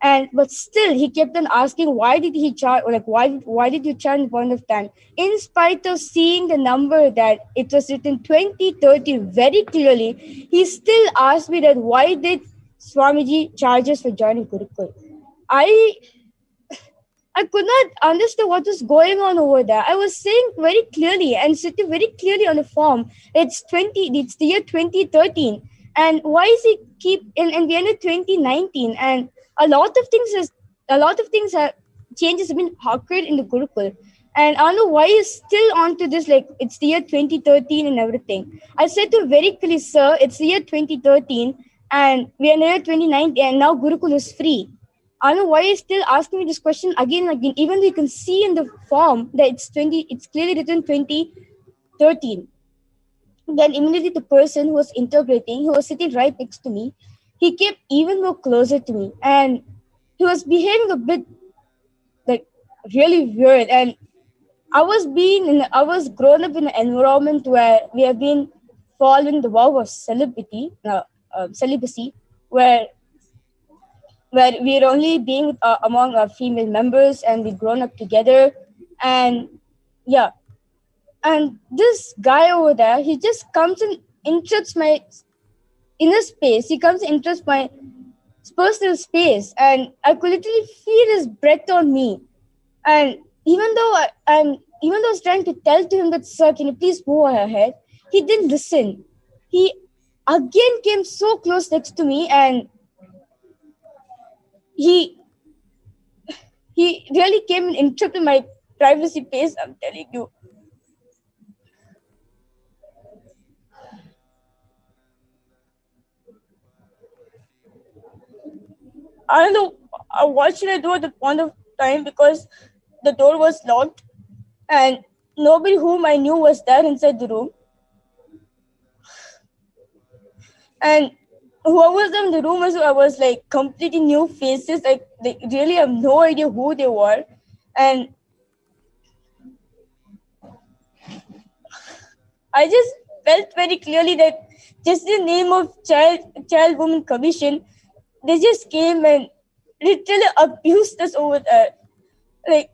But still he kept on asking, why did he charge, or like why did you charge at point of time, in spite of seeing the number that it was written 2030 very clearly. He still asked me that why did Swamiji charge us for joining Gurukul. I could not understand what was going on over there. I was saying very clearly and sitting very clearly on the form, it's the year 2013. And why is he keep in the end of 2019? And a lot of things have changes have been occurred in the Gurukul. And I don't know why he's still on to this, like it's the year 2013 and everything. I said to him very clearly, sir, it's the year 2013 and we are in the year 2019 and now Gurukul is free. I don't know why he's still asking me this question again and again, even though you can see in the form that it's clearly written 2013. Then immediately the person who was interpreting, who was sitting right next to me, he came even more closer to me and he was behaving a bit like really weird. And I was grown up in an environment where we have been following the vow of celibacy, where we're only being among our female members and we've grown up together. And yeah, and this guy over there, he just comes and interrupts my inner space. He comes and interrupts my personal space, and I could literally feel his breath on me. And even though I was trying to tell to him that, sir, can you please move ahead, he didn't listen. He again came so close next to me, and he really came and interrupted my privacy space, I'm telling you. I don't know what should I do at that point of time, because the door was locked and nobody whom I knew was there inside the room. And whoever was in the room was like completely new faces. Like they really have no idea who they were. And I just felt very clearly that just the name of Child Women Commission, they just came and literally abused us over there. Like,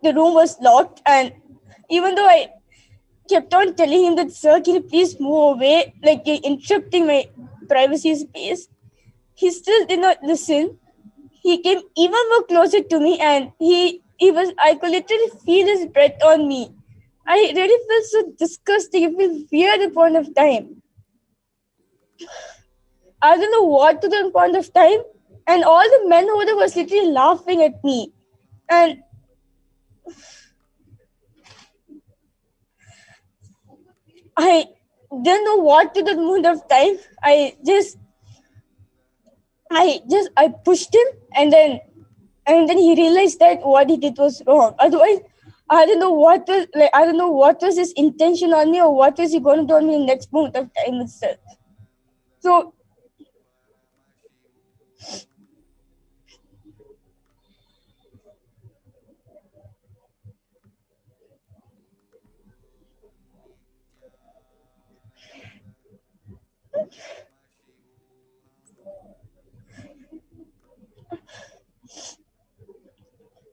the room was locked, and even though I kept on telling him that, sir, can you please move away, like you're interrupting my privacy space, he still did not listen. He came even more closer to me, and I could literally feel his breath on me. I really felt so disgusting. I feel weird at point of time. I don't know what to do at point of time. And all the men over there was literally laughing at me. And I didn't know what to do at point of time. I pushed him, and then he realized that what he did was wrong. Otherwise, I don't know what was his intention on me, or what was he going to do on me in the next moment of time itself. So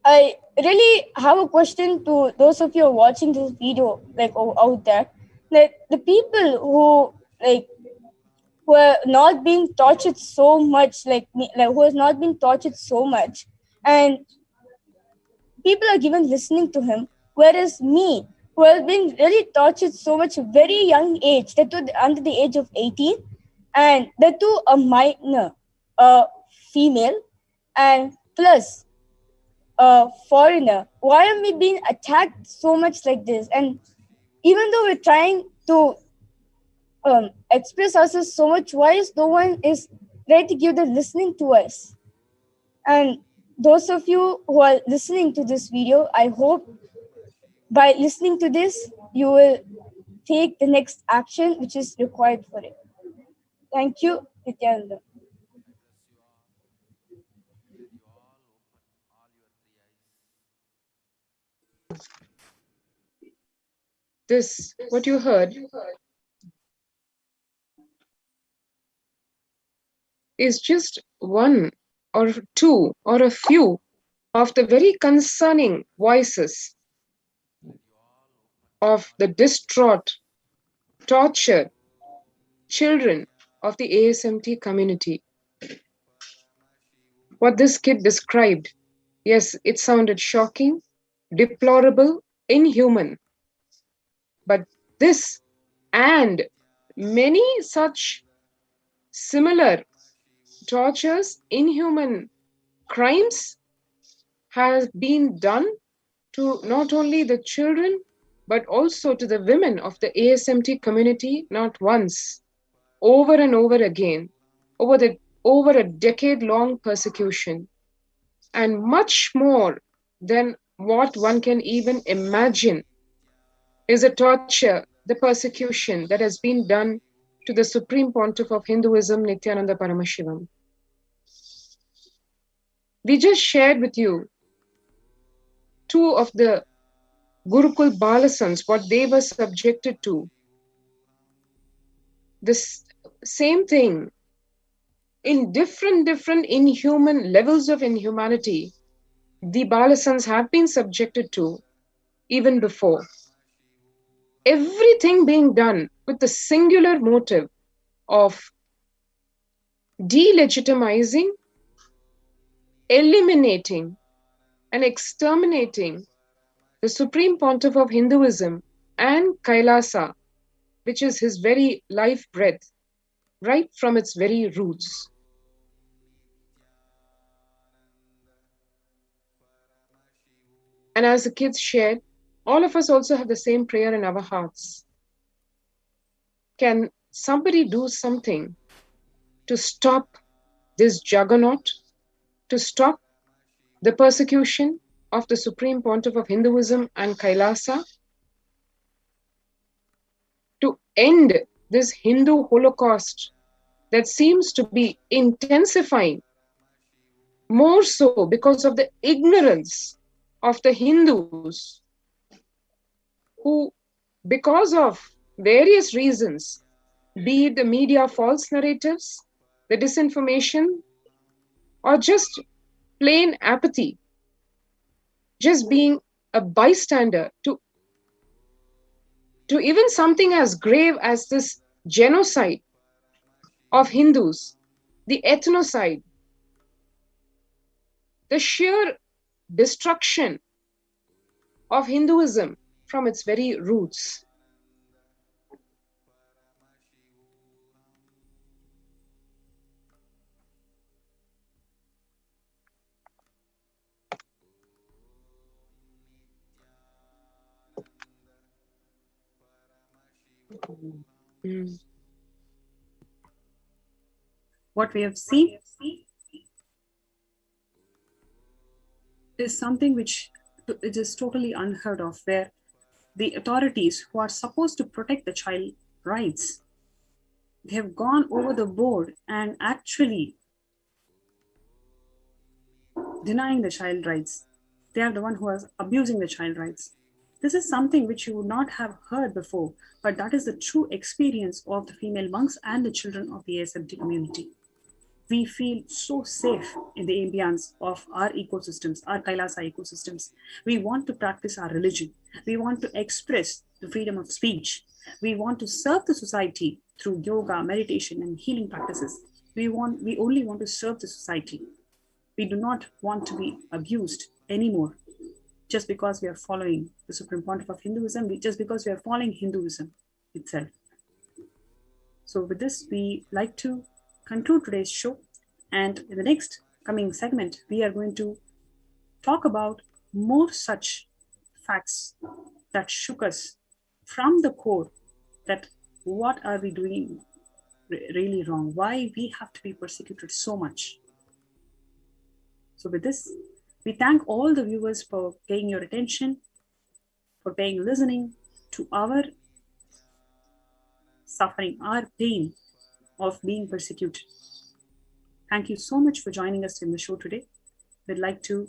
I really have a question to those of you who are watching this video, like out there, that the people who are not being tortured so much, like me, like who has not been tortured so much, and people are given listening to him, whereas me, who has been really tortured so much, very young age, that too under the age of 18, and that too a minor, female, and plus a foreigner. Why am we being attacked so much like this? And even though we're trying to express ourselves so much, why is no one is ready to give the listening to us? And those of you who are listening to this video, I hope by listening to this, you will take the next action which is required for it. Thank you, Nithyananda. This, what you heard, is just one or two or a few of the very concerning voices of the distraught, tortured children of the ASMT community. What this kid described, yes, it sounded shocking, deplorable, inhuman. But this and many such similar tortures, inhuman crimes has been done to not only the children, but also to the women of the ASMT community, not once, over and over again, over a decade-long persecution, and much more than what one can even imagine is the torture, the persecution that has been done to the Supreme Pontiff of Hinduism, Nithyananda Paramashivam. We just shared with you two of the Gurukul Balasans, what they were subjected to. This same thing in different inhuman levels of inhumanity, the Balasans have been subjected to even before. Everything being done with the singular motive of delegitimizing, eliminating, and exterminating the Supreme Pontiff of Hinduism and Kailasa, which is his very life breath, right from its very roots. And as the kids shared, all of us also have the same prayer in our hearts. Can somebody do something to stop this juggernaut, to stop the persecution of the Supreme Pontiff of Hinduism and Kailasa, to end this Hindu Holocaust that seems to be intensifying, more so because of the ignorance of the Hindus, who, because of various reasons, be it the media false narratives, the disinformation, or just plain apathy, just being a bystander to even something as grave as this genocide of Hindus, the ethnocide, the sheer destruction of Hinduism from its very roots. What we have seen is something which it is totally unheard of, where the authorities who are supposed to protect the child rights, they have gone over the board and actually denying the child rights. They are the one who is abusing the child rights. This is something which you would not have heard before, but that is the true experience of the female monks and the children of the ASMT community. We feel so safe in the ambience of our ecosystems, our Kailasa ecosystems. We want to practice our religion. We want to express the freedom of speech. We want to serve the society through yoga, meditation, and healing practices. We only want to serve the society. We do not want to be abused anymore just because we are following the Supreme Pontiff of Hinduism, just because we are following Hinduism itself. So with this, we like to conclude today's show. And in the next coming segment, we are going to talk about more such facts that shook us from the core, that what are we doing really wrong? Why we have to be persecuted so much? So with this, we thank all the viewers for paying your attention, for listening to our suffering, our pain of being persecuted. Thank you so much for joining us in the show today. We'd like to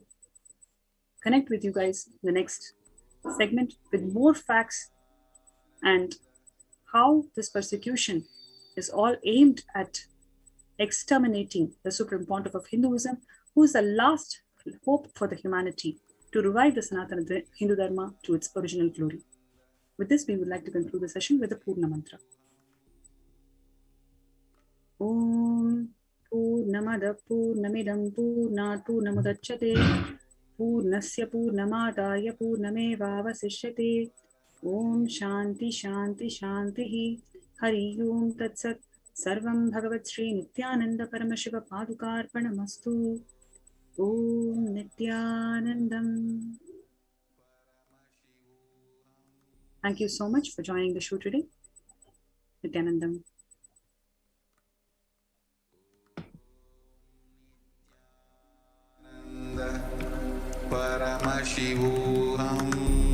connect with you guys in the next segment with more facts and how this persecution is all aimed at exterminating the Supreme Pontiff of Hinduism, who is the last hope for the humanity to revive the Sanatana Hindu Dharma to its original glory. With this, we would like to conclude the session with the Purna Mantra. Om Purnamada Purnamidam Purnat Purnamudachyate Purnasya Purnamadaya Purnamevavasishyate Om Shanti Shanti Shanti Hari Om Tat Sat Sarvam Bhagavat Shri Nithyananda Paramashiva Padukarpanamastu Om Nithyanandam. Thank you so much for joining the show today. Nithyanandam. Paramashivoham.